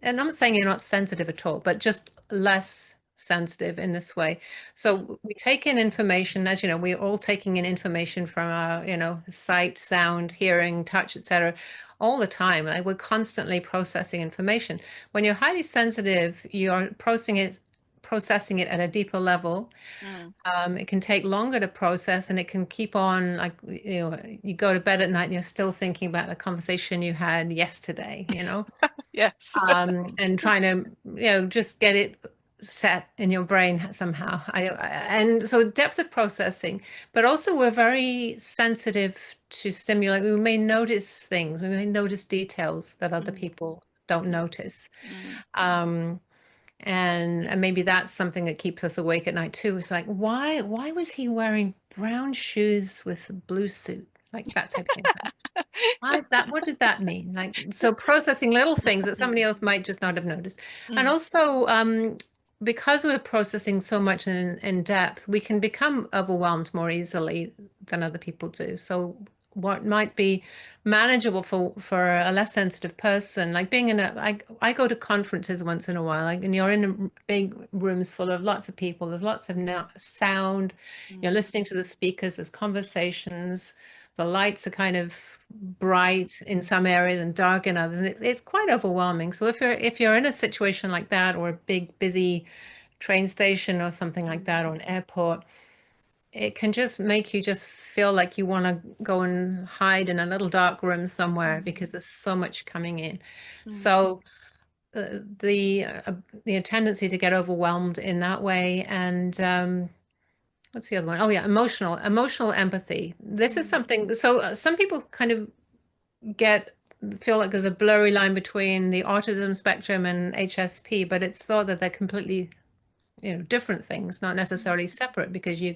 and I'm not saying you're not sensitive at all, but just less sensitive in this way. mm, So we take in information, as you know, we're all taking in information from our, sight, sound, hearing, touch, etc., all the time. Like we're constantly processing information. When you're highly sensitive, you're processing it at a deeper level. mm. It can take longer to process, and it can keep on, like, you go to bed at night and you're still thinking about the conversation you had yesterday. Yes. And trying to, just get it set in your brain somehow. And so depth of processing, but also we're very sensitive to stimuli. We may notice things, we may notice details that other Mm, people don't mm, notice. mm, Um, and maybe that's something that keeps us awake at night too. It's like, why was he wearing brown shoes with a blue suit? Like that type of thing. It's like, what did that mean? Like, so processing little things that somebody mm, else might just not have noticed. And mm, also, because we're processing so much in depth, we can become overwhelmed more easily than other people do. So what might be manageable for a less sensitive person, like being I go to conferences once in a while, like, and you're in big rooms full of lots of people, there's lots of sound, you're mm, listening to the speakers, there's conversations, the lights are kind of bright in some areas and dark in others, and it's quite overwhelming. So if you're in a situation like that, or a big busy train station or something like mm, that, or an airport, it can just make you just feel like you want to go and hide in a little dark room somewhere mm, because there's so much coming in. mm, So the tendency to get overwhelmed in that way. And what's the other one? Oh yeah, emotional empathy. This is mm, something. So some people kind of get feel like there's a blurry line between the autism spectrum and HSP, but it's thought that they're completely, different things, not mm, necessarily separate, because you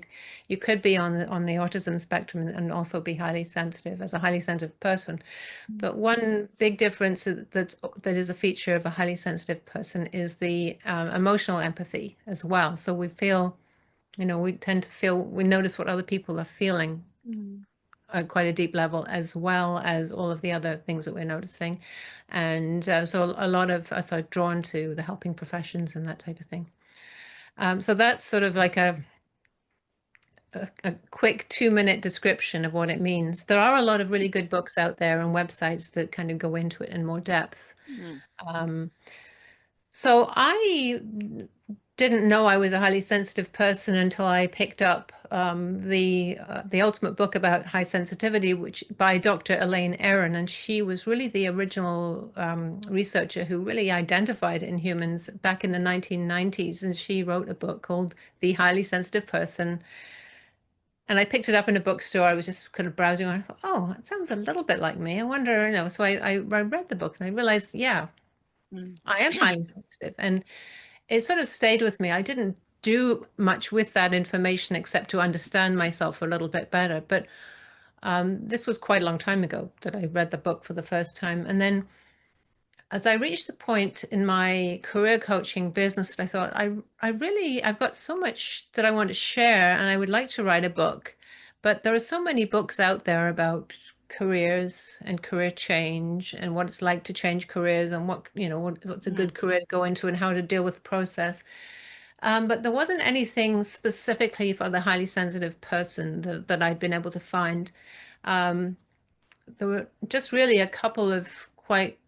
could be on the autism spectrum and also be highly sensitive as a highly sensitive person. mm, But one big difference that is a feature of a highly sensitive person is the emotional empathy as well. So we tend to feel, we notice what other people are feeling mm, at quite a deep level, as well as all of the other things that we're noticing. And so a lot of us are drawn to the helping professions and that type of thing. So that's sort of like a quick 2-minute description of what it means. There are a lot of really good books out there and websites that kind of go into it in more depth. Mm, Um, so I didn't know I was a highly sensitive person until I picked up the ultimate book about high sensitivity, which by Dr. Elaine Aron, and she was really the original researcher who really identified it in humans back in the 1990s, and she wrote a book called The Highly Sensitive Person. And I picked it up in a bookstore. I was just kind of browsing, and I thought, oh, it sounds a little bit like me. I wonder, you know. So I read the book and I realized, yeah, mm, I am highly sensitive, and it sort of stayed with me. I didn't do much with that information except to understand myself a little bit better. But this was quite a long time ago that I read the book for the first time. And then as I reached the point in my career coaching business that I thought, I've got so much that I want to share and I would like to write a book. But there are so many books out there about careers and career change and what it's like to change careers and what's a mm, good career to go into and how to deal with the process. But there wasn't anything specifically for the highly sensitive person that I'd been able to find. Um, there were just really a couple of quite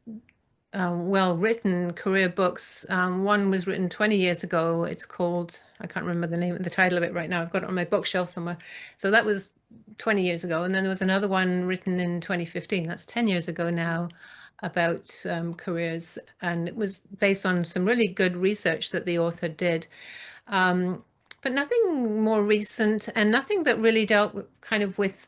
well-written career books. One was written 20 years ago. It's called, I can't remember the title of it right now. I've got it on my bookshelf somewhere. So that was 20 years ago. And then there was another one written in 2015. That's 10 years ago now about careers. And it was based on some really good research that the author did. Um, but nothing more recent and nothing that really dealt kind of with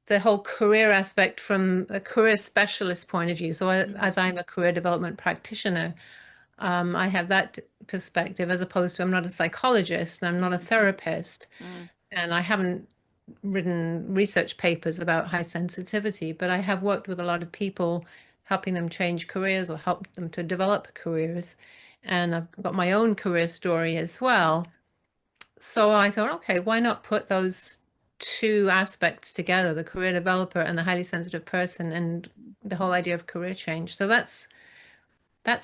the whole career aspect from a career specialist point of view. So mm, as I'm a career development practitioner, I have that perspective as opposed to I'm not a psychologist and I'm not a mm, therapist, mm, and I haven't written research papers about high sensitivity, but I have worked with a lot of people helping them change careers or help them to develop careers. And I've got my own career story as well. So I thought, okay, why not put those two aspects together, the career developer and the highly sensitive person, and the whole idea of career change. So that's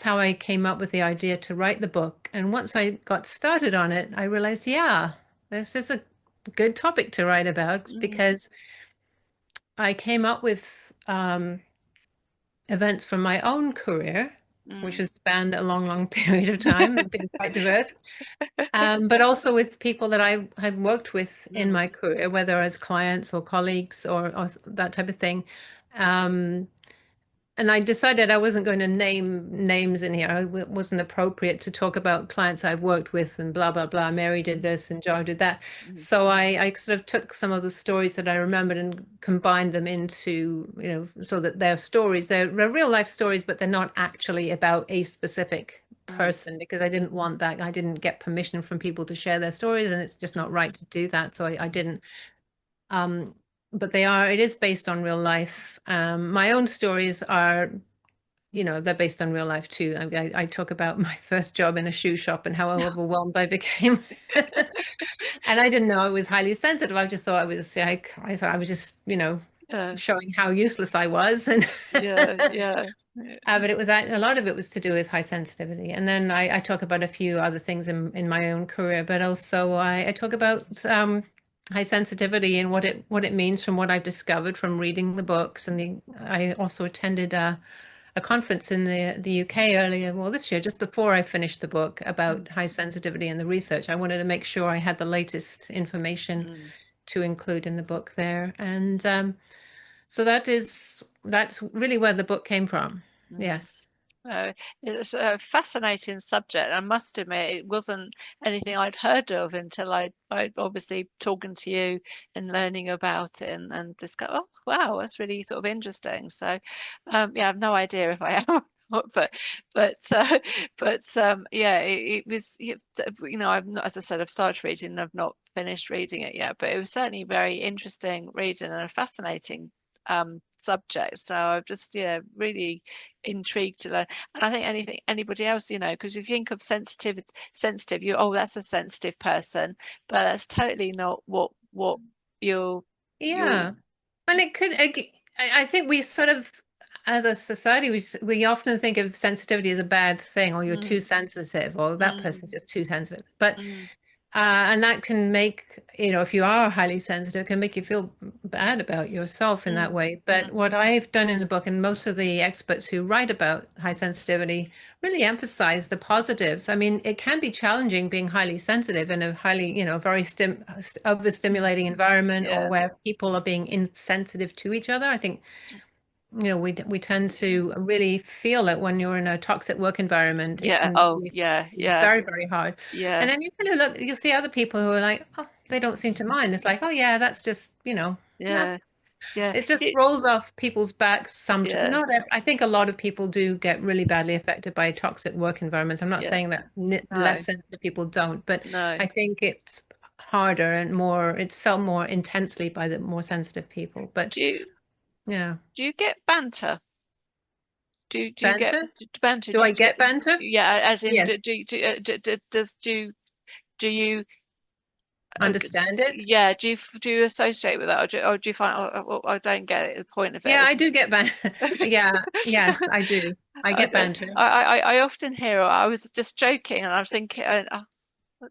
how I came up with the idea to write the book. And once I got started on it, I realized, yeah, this is a good topic to write about mm, because I came up with events from my own career, which mm, has spanned a long, long period of time and been quite diverse. But also with people that I have worked with in mm, my career, whether as clients or colleagues or that type of thing. Um, and I decided I wasn't going to name names in here. It wasn't appropriate to talk about clients I've worked with and blah, blah, blah. Mary did mm, this and Joe did that. mm, So I sort of took some of the stories that I remembered and combined them into, so that they're stories. They're real life stories, but they're not actually about a specific mm, person because I didn't want that. I didn't get permission from people to share their stories, and it's just not right to do that. So I didn't. Um, but it is based on real life. My own stories are they're based on real life too. I talk about my first job in a shoe shop and how overwhelmed I became. And I didn't know I was highly sensitive. I just thought I thought I was just, yeah, showing how useless I was. And yeah, yeah, yeah, but a lot of it was to do with high sensitivity. And then I talk about a few other things in my own career, but also I talk about high sensitivity and what it means from what I've discovered from reading the books. And I also attended a conference in the UK earlier, well, this year, just before I finished the book mm, about high sensitivity and the research. I wanted to make sure I had the latest information mm, to include in the book there. And so that's really where the book came from. mm. Yes. It's a fascinating subject. I must admit, it wasn't anything I'd heard of until I obviously talking to you and learning about it and just go, oh wow, that's really sort of interesting. So, yeah, I have no idea if I am. But yeah, it was I've not, as I said, I've started reading and I've not finished reading it yet, but it was certainly very interesting reading and a fascinating subject. So I've just really intrigued to learn. And I think anybody else, because you think of sensitive, that's a sensitive person, but that's totally not what you're. Yeah. And it could, I think we sort of, as a society, we often think of sensitivity as a bad thing, or you're too Mm, sensitive, or that person's mm, just too sensitive. But mm, And that can make, if you are highly sensitive, it can make you feel bad about yourself in that Mm, way. But mm, what I've done in the book, and most of the experts who write about high sensitivity really emphasize the positives. I mean, it can be challenging being highly sensitive in a highly, very overstimulating environment or yeah, where people are being insensitive to each other. I think we tend to really feel it when you're in a toxic work environment. It yeah. can Oh, be yeah, yeah, very, very hard. yeah, And then you kind of look, you'll see other people who are like, oh, they don't seem to mind. It's like, oh yeah, that's just, nah. yeah, yeah, It just rolls off people's backs sometimes. yeah. Not, I think a lot of people do get really badly affected by toxic work environments. I'm not Yeah. saying that less No, sensitive people don't, but no. I think it's harder and it's felt more intensely by the more sensitive people. But Do you yeah, do you get banter? Do you get banter. banter? Do I get banter? Yeah, as in Yes. do you Understand it? yeah, do you associate with that, or do you find I don't get it, the point of Yeah, it? I do get banter. Yeah, yes, I do. I I, get banter. I often hear, I was just joking, and I was thinking,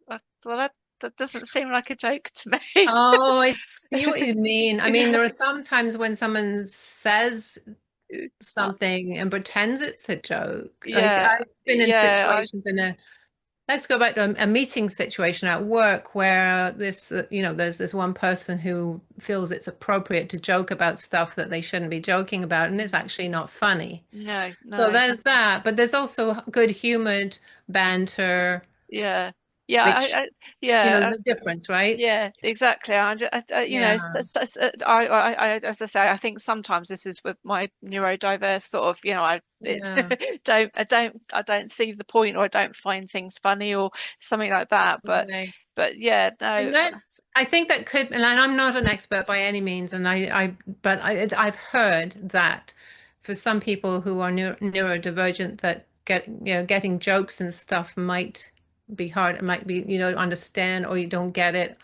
well, that doesn't seem like a joke to me. Oh, I see what you mean. I mean, there are some times when someone says Uh, something and pretends it's a joke. Like yeah, I've been in yeah, situations let's go back to a meeting situation at work where there's this one person who feels it's appropriate to joke about stuff that they shouldn't be joking about, and it's actually not funny. no, So no. there's that, but there's also good humored banter, Yeah, yeah, which, yeah, there's a difference, right? yeah, exactly. Yeah, as I say, I think sometimes this is with my neurodiverse sort of, yeah. I don't see the point, or I don't find things funny or something like that. Right. But yeah, no, And I think that could, and I'm not an expert by any means, but I've heard that for some people who are neurodivergent, that getting jokes and stuff might be hard. It might be you don't understand or you don't get it.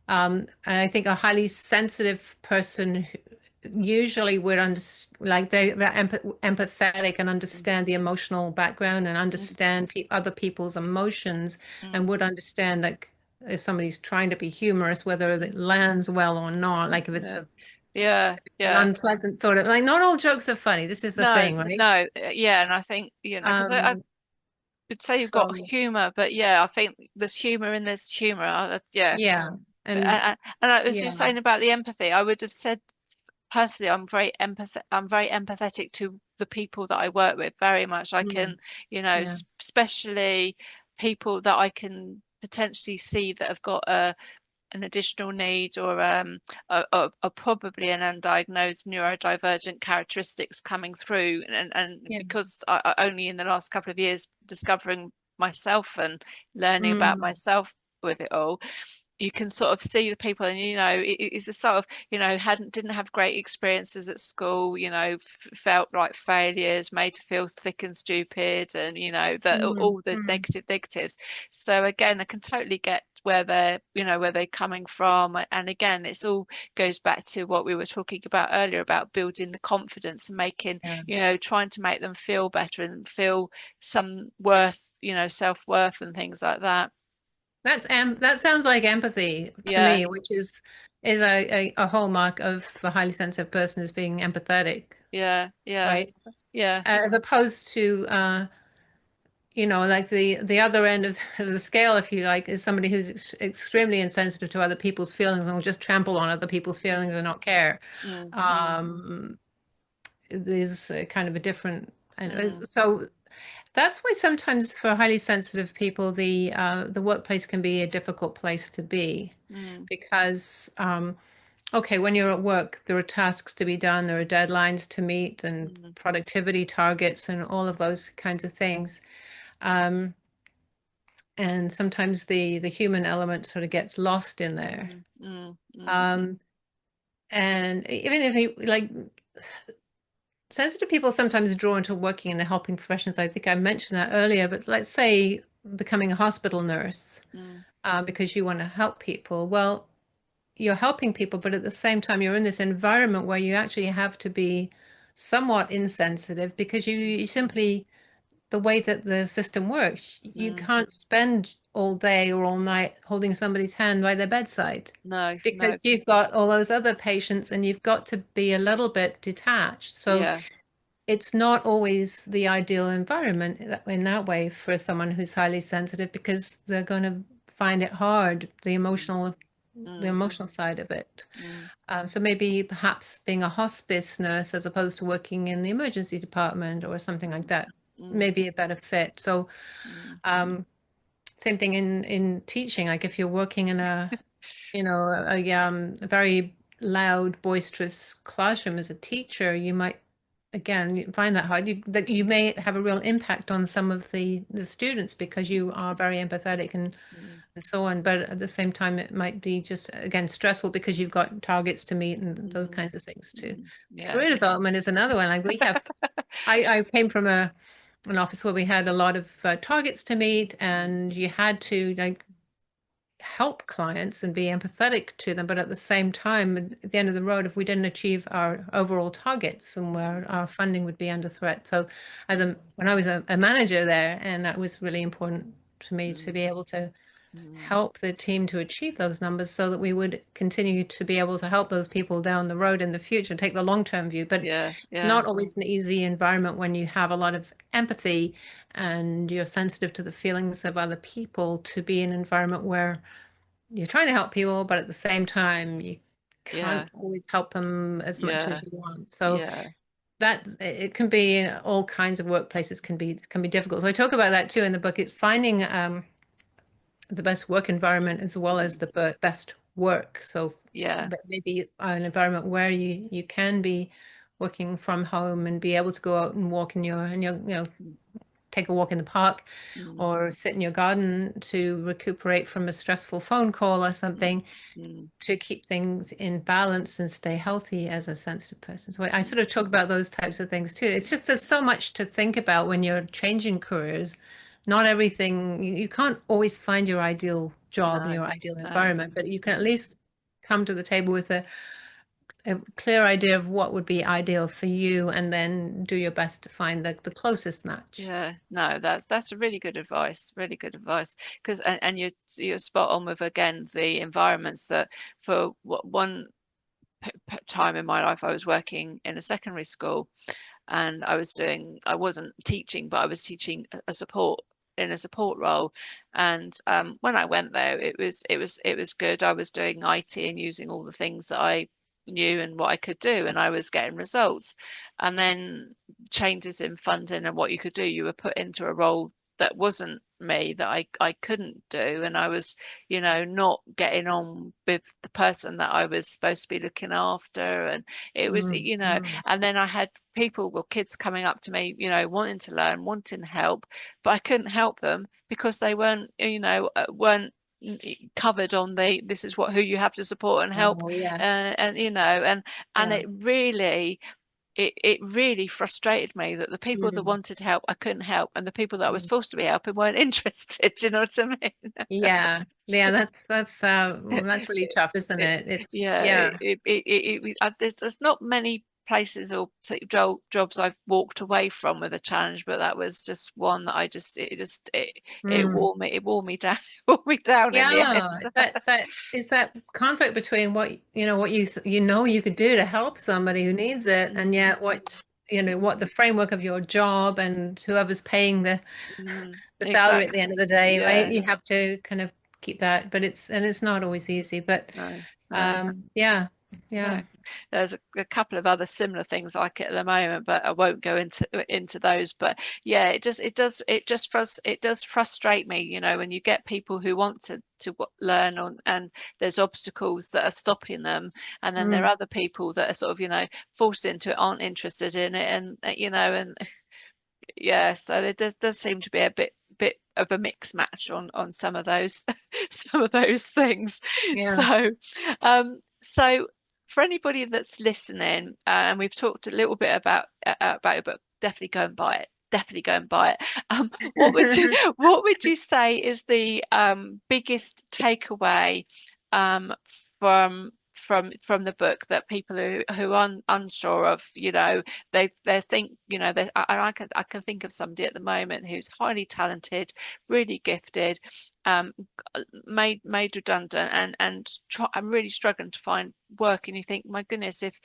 And I think a highly sensitive person usually would like they're empathetic and mm, understand the emotional background and mm, understand other people's emotions mm, and would understand like if somebody's trying to be humorous, whether it lands well or not. Like if it's yeah, yeah, an yeah. unpleasant sort of like not all jokes are funny. This is the No, thing, right? no, yeah, and I think because I Um, would say you've got so humor, but yeah, I think there's humor and there's humor. Yeah. yeah, But, and as you're yeah, saying about the empathy, I would have said personally, I'm very empathetic to the people that I work with. Very much, I mm, can, yeah, especially people that I can potentially see that have got an additional need, or probably an undiagnosed neurodivergent characteristics coming through, and yeah, because I only in the last couple of years discovering myself and learning about mm, myself with it all, you can sort of see the people, and it's a sort of, hadn't didn't have great experiences at school, felt like failures, made to feel thick and stupid, and that mm, all the mm, negatives. So again, I can totally get where they're coming from, and again, it's all goes back to what we were talking about earlier about building the confidence and making, yeah. trying to make them feel better and feel some worth, self-worth and things like that. That sounds like empathy to Yeah, me, which is a hallmark of a highly sensitive person is being empathetic, yeah, yeah, right? yeah. As opposed to like the other end of the scale, if you like, is somebody who's extremely insensitive to other people's feelings and will just trample on other people's Mm, feelings and not care. mm, mm, Um, there's kind of a different, and mm, so that's why sometimes for highly sensitive people, the workplace can be a difficult place to be mm, because okay, when you're at work, there are tasks to be done, there are deadlines to meet, and mm, productivity targets, and all of those kinds of things. Um, and sometimes the human element sort of gets lost in there. mm, mm, mm, Um, and even if you like sensitive people sometimes draw into working in the helping professions. I think I mentioned that earlier, but let's say becoming a hospital nurse mm, because you want to help people. Well, you're helping people, but at the same time, you're in this environment where you actually have to be somewhat insensitive because you simply, the way that the system works, you mm, can't spend. all day or all night holding somebody's hand by their bedside No, no. because you've got all those other patients and you've got to be a little bit detached. So Yeah. it's not always the ideal environment in that way for someone who's highly sensitive because they're going to find it hard, the Mm, emotional side of it. mm, So maybe perhaps being a hospice nurse as opposed to working in the emergency department or something like that may mm, be a better fit. So mm, um, same thing in teaching. Like if you're working in a very loud, boisterous classroom as a teacher, you might, again, you find that hard. That you may have a real impact on some of the students because you are very empathetic mm, and so on. But at the same time, it might be just, again, stressful because you've got targets to meet and those mm, kinds of things too. yeah. Career development is another one. Like I came from an office where we had a lot of targets to meet, and you had to like help clients and be empathetic to them, but at the same time, at the end of the road, if we didn't achieve our overall targets, and where our funding would be under threat. So, when I was a manager there, and that was really important to me to Mm, be able to mm, help the team to achieve those numbers so that we would continue to be able to help those people down the road in the future, take the long-term view. But yeah, it's yeah, not always an easy environment when you have a lot of empathy and you're sensitive to the feelings of other people to be in an environment where you're trying to help people, but at the same time, you yeah, can't always help them as much as yeah, you want. So yeah. that it can be in all kinds of workplaces can be difficult. So I talk about that too in the book. It's finding the best work environment as well as Mm, the best work. So yeah. but maybe an environment where you can be working from home and be able to go out and walk in your Mm, take a walk in the park mm, or sit in your garden to recuperate from a stressful phone call or mm, something mm, to keep things in balance and stay healthy as a sensitive person. So I mm. sort of talk about those types of things too. It's just there's so much to think about when you're changing careers. Not everything, you can't always find your ideal job and No, your ideal no. environment, but you can at Mm. least come to the table with a clear idea of what would be ideal for you and then do your best to find the closest match. Yeah, no, that's a really good advice, really good advice. Because and you're spot on with again the environments that for one time in my life I was working in a secondary school and I wasn't teaching, but I was teaching a support in a support role. And when I went there, it was good. I was doing IT and using all the things that I knew and what I could do, and I was getting results. And then changes in funding and what you could do, you were put into a role that wasn't me that I couldn't do and I was not getting on with the person that I was supposed to be looking after and it was Mm, mm. and then I had people, well, kids coming up to me, wanting to learn, wanting help, but I couldn't help them because they weren't covered on the this is what who you have to support and help, Oh, yeah. and and Yeah. it really frustrated me that the people that Mm. wanted to help I couldn't help, and the people that I was supposed to be helping weren't interested. Do you know what I mean? Yeah. Yeah, that's really tough, isn't It, it? It's yeah, yeah. there's not many places or jobs I've walked away from with a challenge, but that was just one that Mm. it wore me down, wore me down in the Yeah, end. it's that conflict between what you could do to help somebody who needs it, and Mm, yet what the framework of your job and whoever's paying the salary at exactly. the end of the day, right? Yeah. You have to kind of keep that, but it's not always easy. But No. No. yeah, No, yeah. there's a couple of other similar things like it at the moment, but I won't go into those. But yeah, it does frustrate me, when you get people who want to learn and there's obstacles that are stopping them, and then there Mm, are other people that are sort of forced into it, aren't interested in it, and and yeah, so there does seem to be a bit of a mix match on some of those some of those things. yeah. So for anybody that's listening, and we've talked a little bit about it, but definitely go and buy it. Definitely go and buy it. What would you say is the biggest takeaway um, from the book that people who are unsure of, they think, and I can think of somebody at the moment who's highly talented, really gifted, um, made redundant, I'm really struggling to find work. And you think, my goodness, if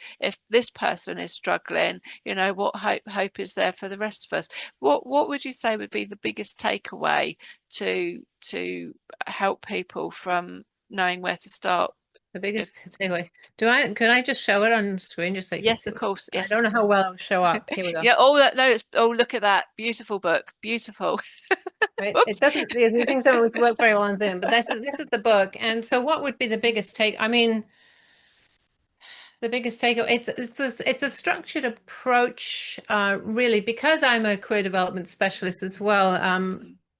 this person is struggling, what hope is there for the rest of us? What would you say would be the biggest takeaway to help people from knowing where to start? The If, biggest takeaway. Can I just show it on the screen just so you can yes, see of what course, I don't yes. know how well it'll show up. Here we go. Yeah, all that those. Oh, look at that beautiful book, beautiful. Right? It doesn't, these things don't always work very well on Zoom, but this is the book. And so what would be the biggest take? I mean, the biggest takeaway, it's a structured approach, really, because I'm a career development specialist as well.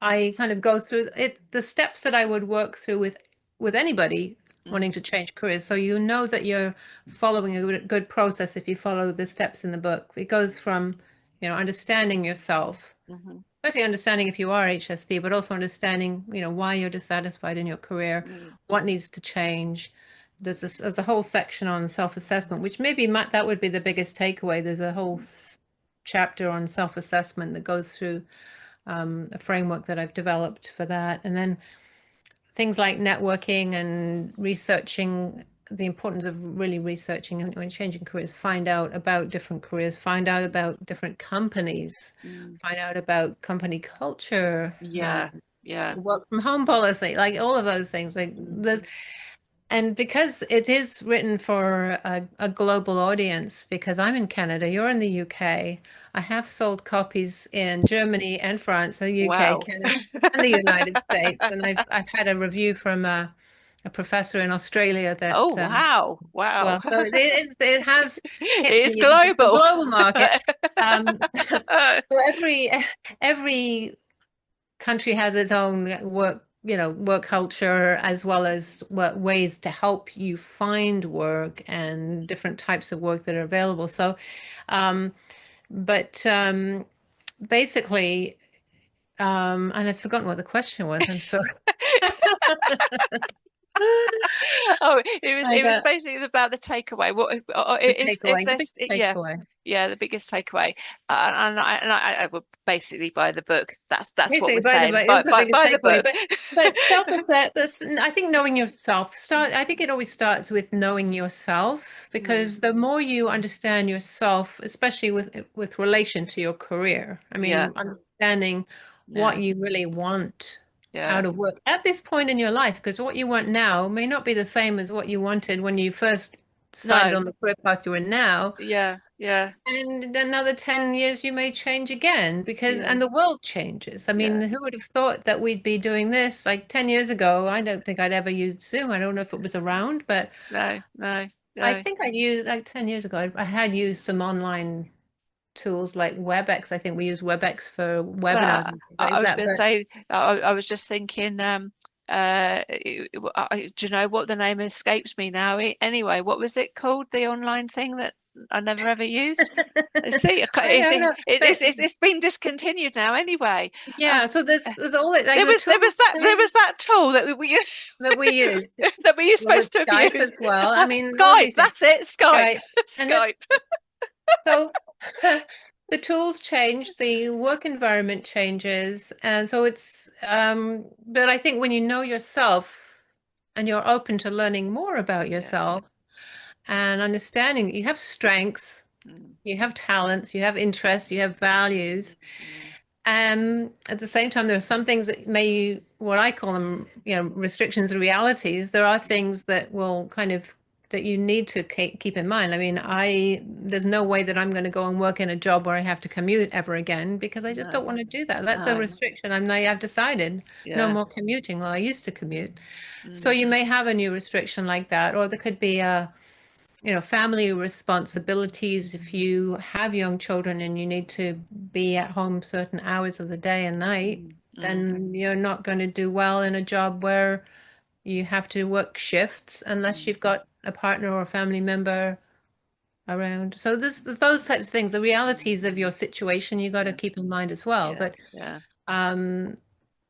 I kind of go through it, the steps that I would work through with anybody wanting Mm-hmm, to change careers. So you know that you're following a good process if you follow the steps in the book. It goes from, understanding yourself, mm-hmm, especially understanding if you are HSP, but also understanding, why you're dissatisfied in your career, what needs to change. There's a whole section on self-assessment, which maybe that would be the biggest takeaway. There's a whole chapter on self-assessment that goes through a framework that I've developed for that. And then things like networking and researching, the importance of really researching when changing careers, find out about different careers, find out about different companies, mm-hmm. find out about company culture, Yeah, yeah. work from home policy, like all of those things. Like there's, Mm-hmm. and because it is written for a global audience, because I'm in Canada, you're in the UK, I have sold copies in Germany and France, the UK, Wow. Canada, and the United States. And I've had a review from a professor in Australia Oh, that, wow. Wow. well, so it has hit It is the global. global market. So every country has its own work culture, as well as ways to help you find work and different types of work that are available. So, um, but basically, and I've forgotten what the question was. I'm sorry. Oh, it was got basically about the takeaway. What the if takeaway, the big this, yeah, takeaway. yeah, the biggest takeaway. And I would basically buy the book. That's what Basically, we're by the saying. way, Buy it's the biggest the takeaway. book. But self-assess. I think knowing yourself start. I think it always starts with knowing yourself, Mm, because the more you understand yourself, especially with relation to your career. I yeah, mean, understanding what yeah, you really want out yeah. of work at this point in your life, because what you want now may not be the same as what you wanted when you first decided No, on the career path you're in now. yeah, yeah, And in another 10 years, you may change again, because, yeah, and the world changes. I yeah. mean, who would have thought that we'd be doing this like 10 years ago? I don't think I'd ever used Zoom. I don't know if it was around, but No, no, I no. think I'd used, like 10 years ago, I had used some online tools like WebEx. I think we use WebEx for Well, webinars and things I like was that. going to But say, I was just thinking, do you know what the name escapes me now? Anyway, what was it called? The online thing that I never ever used? I see, I don't know. But it's been discontinued now. Anyway, uh, yeah, so there's all it like there the was tools there was change that tool that we that we used. that we were Well, with supposed to have Skype used. as well. I mean, all Skype, these things. that's it, Skype, Skype. And Skype. so the tools change, the work environment changes, and so but I think when you know yourself and you're open to learning more about Yeah. yourself and understanding that you have strengths, Mm, you have talents, you have interests, you have values, mm, and at the same time, there are some things that may, what I call them, restrictions or realities. There are things that will kind of, that you need to keep in mind. I mean, there's no way that I'm going to go and work in a job where I have to commute ever again, because I just no, don't want to do that. That's a no. restriction. I've decided no Yeah. more commuting. Well, I used to commute. So Mm, you may have a new restriction like that, or there could be family responsibilities. If you have young children and you need to be at home certain hours of the day and night, mm, mm, then you're not going to do well in a job where you have to work shifts unless mm, you've got a partner or a family member around. So there's those types of things, the realities of your situation you got to yeah. keep in mind as well. Yeah. But Yeah. um,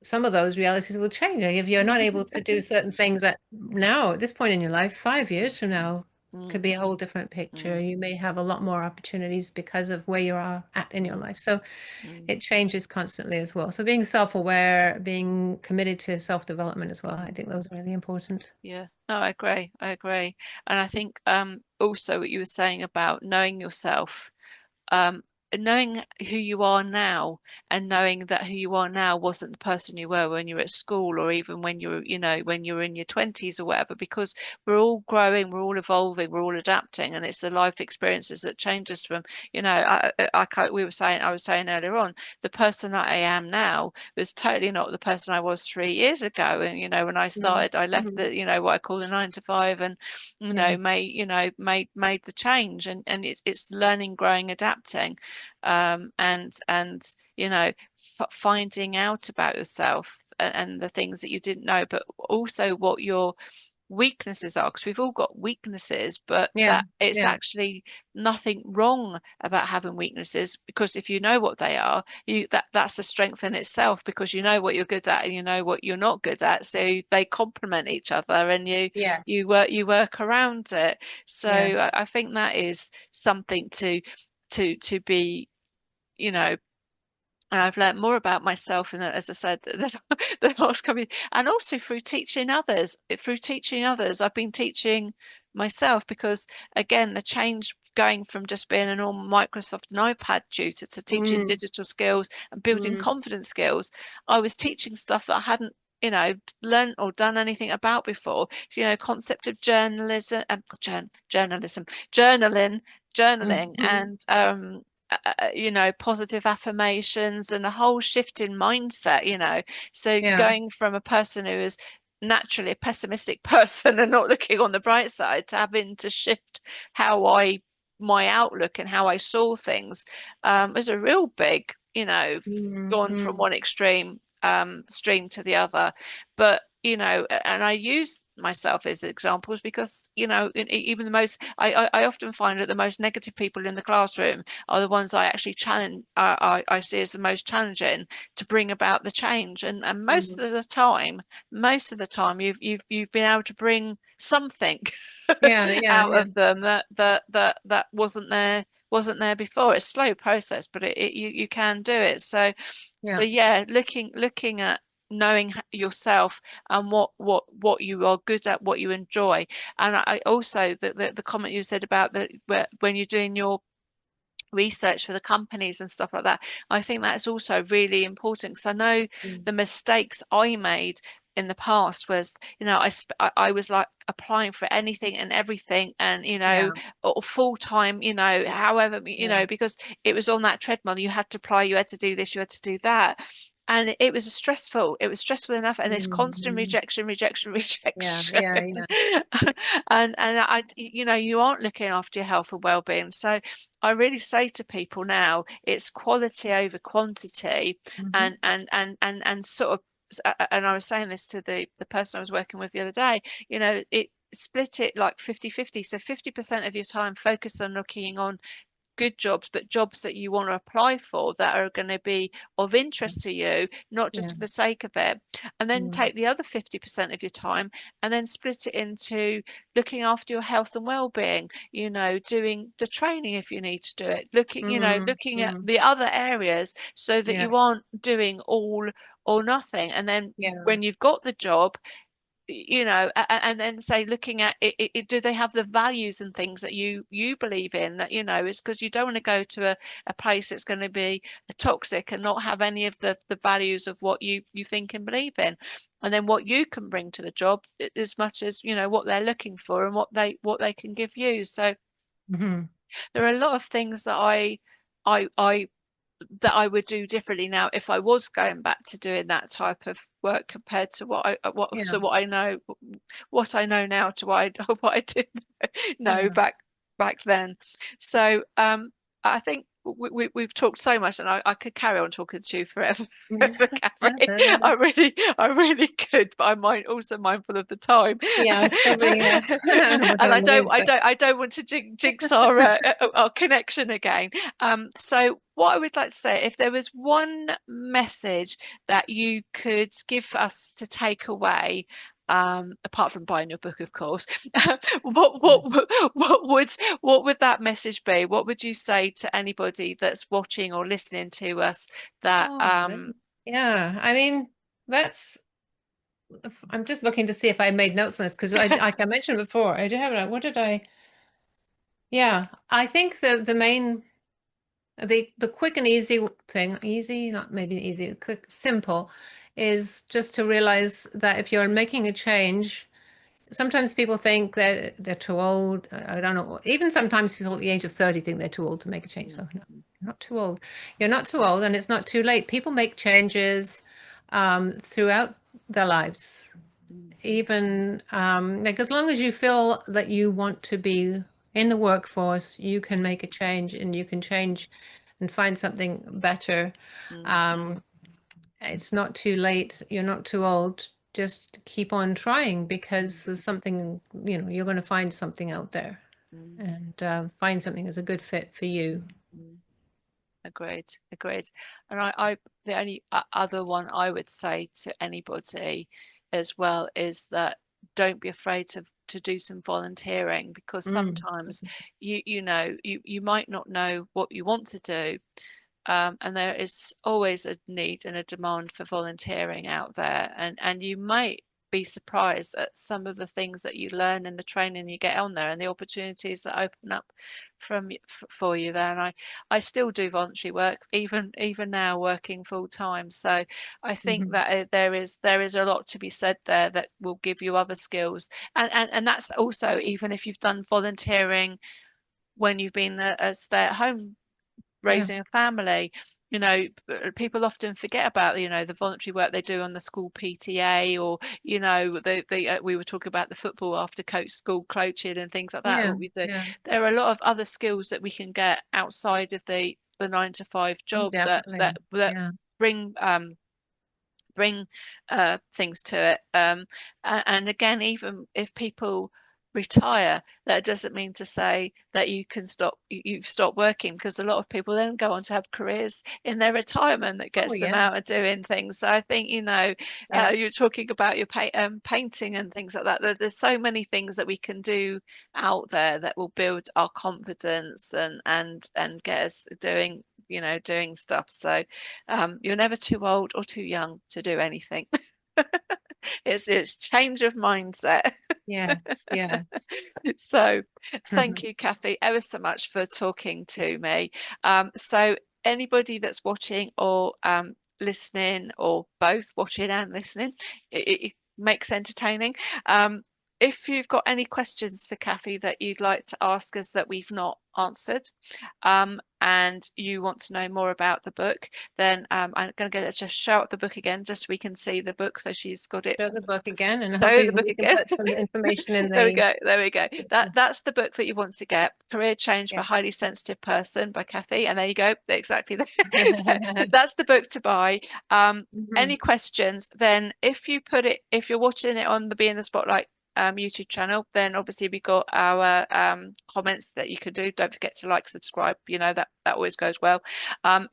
some of those realities will change. Like if you're not able to do certain things at this point in your life, 5 years from now, could mm, be a whole different picture. mm, You may have a lot more opportunities because of where you are at in your mm, life. So mm, it changes constantly as well. So being self-aware, being committed to self-development as well, I think mm. those are really important. Yeah, no, I agree. I agree. And I think also what you were saying about knowing yourself, um, knowing who you are now and knowing that who you are now wasn't the person you were when you were at school or even when you were, when you were in your 20s or whatever, because we're all growing, we're all evolving, we're all adapting, and it's the life experiences that change us from, I was saying earlier on, the person that I am now was totally not the person I was 3 years ago. And, when I Mm. started, I left Mhm. the, what I call the 9 to 5 and, Yeah. made the change, and it's learning, growing, adapting, and finding out about yourself and the things that you didn't know, but also what your weaknesses are, because we've all got weaknesses, but Yeah. that it's Yeah. actually nothing wrong about having weaknesses, because if you know what they are, that's a strength in itself, because you know what you're good at and you know what you're not good at, so they complement each other, and you Yes. you work around it. So Yeah. I think that is something to be, you know and I've learned more about myself, and as I said, the last couple and also through teaching others. Through teaching others, I've been teaching myself, because again, the change going from just being a normal Microsoft and iPad tutor to teaching Mm. digital skills and building Mm. confidence skills, I was teaching stuff that I hadn't, learned or done anything about before. Concept of journalism, journalism, journaling, journaling, Mhm. and positive affirmations and a whole shift in mindset, So Yeah. going from a person who is naturally a pessimistic person and not looking on the bright side to having to shift my outlook and how I saw things, was a real big, gone from Mm. one extreme to the other. But and I use myself as examples because, even the most, I often find that the most negative people in the classroom are the ones I actually challenge, I see as the most challenging to bring about the change. And Mm. most of the time, you've been able to bring something Yeah. Yeah. out Yeah. of them that wasn't there before. It's a slow process, but you can do it. So Yeah. yeah, looking at knowing yourself and what you are good at, what you enjoy. And I also the comment you said about when you're doing your research for the companies and stuff like that, I think that's also really important, because I know Mm. the mistakes I made in the past was, I was like applying for anything and everything, and Yeah. or full time, however, Yeah. because it was on that treadmill. You had to apply, you had to do this, you had to do that. And it was stressful enough, and it's constant Mhm. rejection, rejection, Yeah. rejection. Yeah. Yeah. And you aren't looking after your health and well-being. So I really say to people now, it's quality over quantity, Hmm. and sort of, and I was saying this to the person I was working with the other day, it split it like 50-50. So 50% of your time focus on looking on good jobs, but jobs that you want to apply for that are going to be of interest to you, not just Yeah. for the sake of it. And then Mm. take the other 50% of your time and then split it into looking after your health and well-being, doing the training if you need to do it, Mm. looking at Mm. the other areas, so that Yeah. you aren't doing all or nothing. And then Yeah. when you've got the job, and then say, looking at do they have the values and things that you believe in, that is, because you don't want to go to a place that's going to be toxic and not have any of the values of what you think and believe in, and then what you can bring to the job, as much as what they're looking for and what they can give you. So Hmm. there are a lot of things I that I would do differently now if I was going back to doing that type of work, compared to Yeah. what I know now to what I did know Yeah. back then. So I think we've talked so much, and I could carry on talking to you forever, Catherine. I really could, but I'm also mindful of the time. Yeah, probably. Yeah. I don't know what And I time it don't, is, I but don't, I don't want to jinx our connection again. So what I would like to say, if there was one message that you could give us to take away, apart from buying your book, of course, what would that message be? What would you say to anybody that's watching or listening to us that Oh, yeah. I mean, that's. I'm just looking to see if I made notes on this because like I mentioned before, I do have it. What did I? Yeah, I think the main the quick and easy thing, easy, not maybe easy, quick, simple, is just to realize that if you're making a change, sometimes people think that they're too old. I don't know. Even sometimes people at the age of 30 think they're too old to make a change. So no, you're not too old. You're not too old, and it's not too late. People make changes throughout their lives. Even like as long as you feel that you want to be in the workforce, you can make a change and you can change and find something better. Um, it's not too late. You're not too old. Just keep on trying because there's something, you're going to find something out there and find something that's a good fit for you. Agreed, agreed. And the only other one I would say to anybody as well is that don't be afraid to do some volunteering, because Mm. sometimes you might not know what you want to do, and there is always a need and a demand for volunteering out there, and you might be surprised at some of the things that you learn in the training you get on there and the opportunities that open up for you there. And I still do voluntary work even now, working full time. So I think Mhm. that there is a lot to be said there that will give you other skills, and that's also even if you've done volunteering when you've been a stay-at-home Yeah. raising a family. People often forget about, the voluntary work they do on the school PTA, or, we were talking about the football after school coaching and things like that. Yeah. What we do. Yeah. There are a lot of other skills that we can get outside of the 9 to 5 Oh, job that definitely. Yeah. bring things to it. And again, even if people retire, that doesn't mean to say that you've stopped working, because a lot of people then go on to have careers in their retirement that Oh, gets them yeah. out and doing things. So I think, Yeah. you're talking about your painting and things like that. There's so many things that we can do out there that will build our confidence and get us doing stuff. So you're never too old or too young to do anything. It's change of mindset. Yes. Yes. So thank you, Cathy, ever so much for talking to me. So anybody that's watching or listening, or both watching and listening, it makes entertaining. If you've got any questions for Cathy that you'd like to ask us that we've not answered, and you want to know more about the book, then I'm going to just show up the book again, just so we can see the book. So she's got it. Show the book again, and Show hopefully the book we can again. put some information in There we the. go. There we go. That's the book that you want to get. Career Change for Yeah. a Highly Sensitive Person by Cathy. And there you go. Exactly. That's the book to buy. Any Mhm. questions, then if you're watching it on the Be in the Spotlight YouTube channel, then obviously we got our comments that you can do. Don't forget to like, subscribe. That always goes well.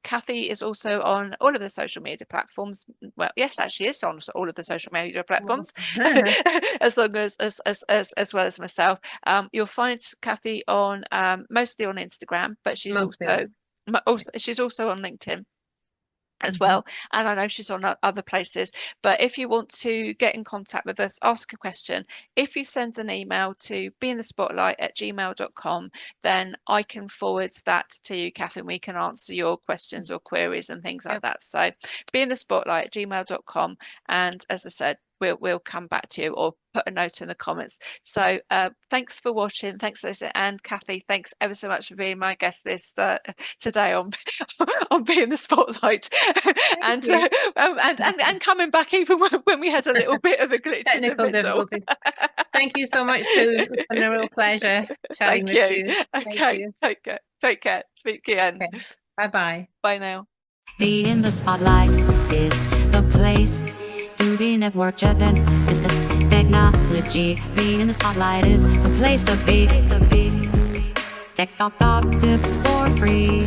Cathy is also on all of the social media platforms. Well, yes, actually is on all of the social media platforms, as long as well as myself. You'll find Cathy on mostly on Instagram, but she's Mostly also on. she's also on LinkedIn as Mhm. well. And I know she's on other places. But if you want to get in contact with us, ask a question, if you send an email to beinthespotlight@gmail.com, then I can forward that to you, Catherine. We can answer your questions or queries and things like Yep. that. So beinthespotlight@gmail.com. And as I said, we'll come back to you, or put a note in the comments. So thanks for watching. Thanks, Lisa, and Cathy. Thanks ever so much for being my guest today on on Being the Spotlight, Thank and, you. and coming back even when we had a little bit of a glitch in the Technical middle. difficulties. Thank you so much, Sue. It's been a real pleasure chatting Thank with you. you. Thank Okay, you. take care. Take care. Speak again. Okay. Bye-bye. Bye now. Be in the spotlight is the place to be networked and discuss technology. Be in the spotlight is the place to be. Tech Talk tips for free.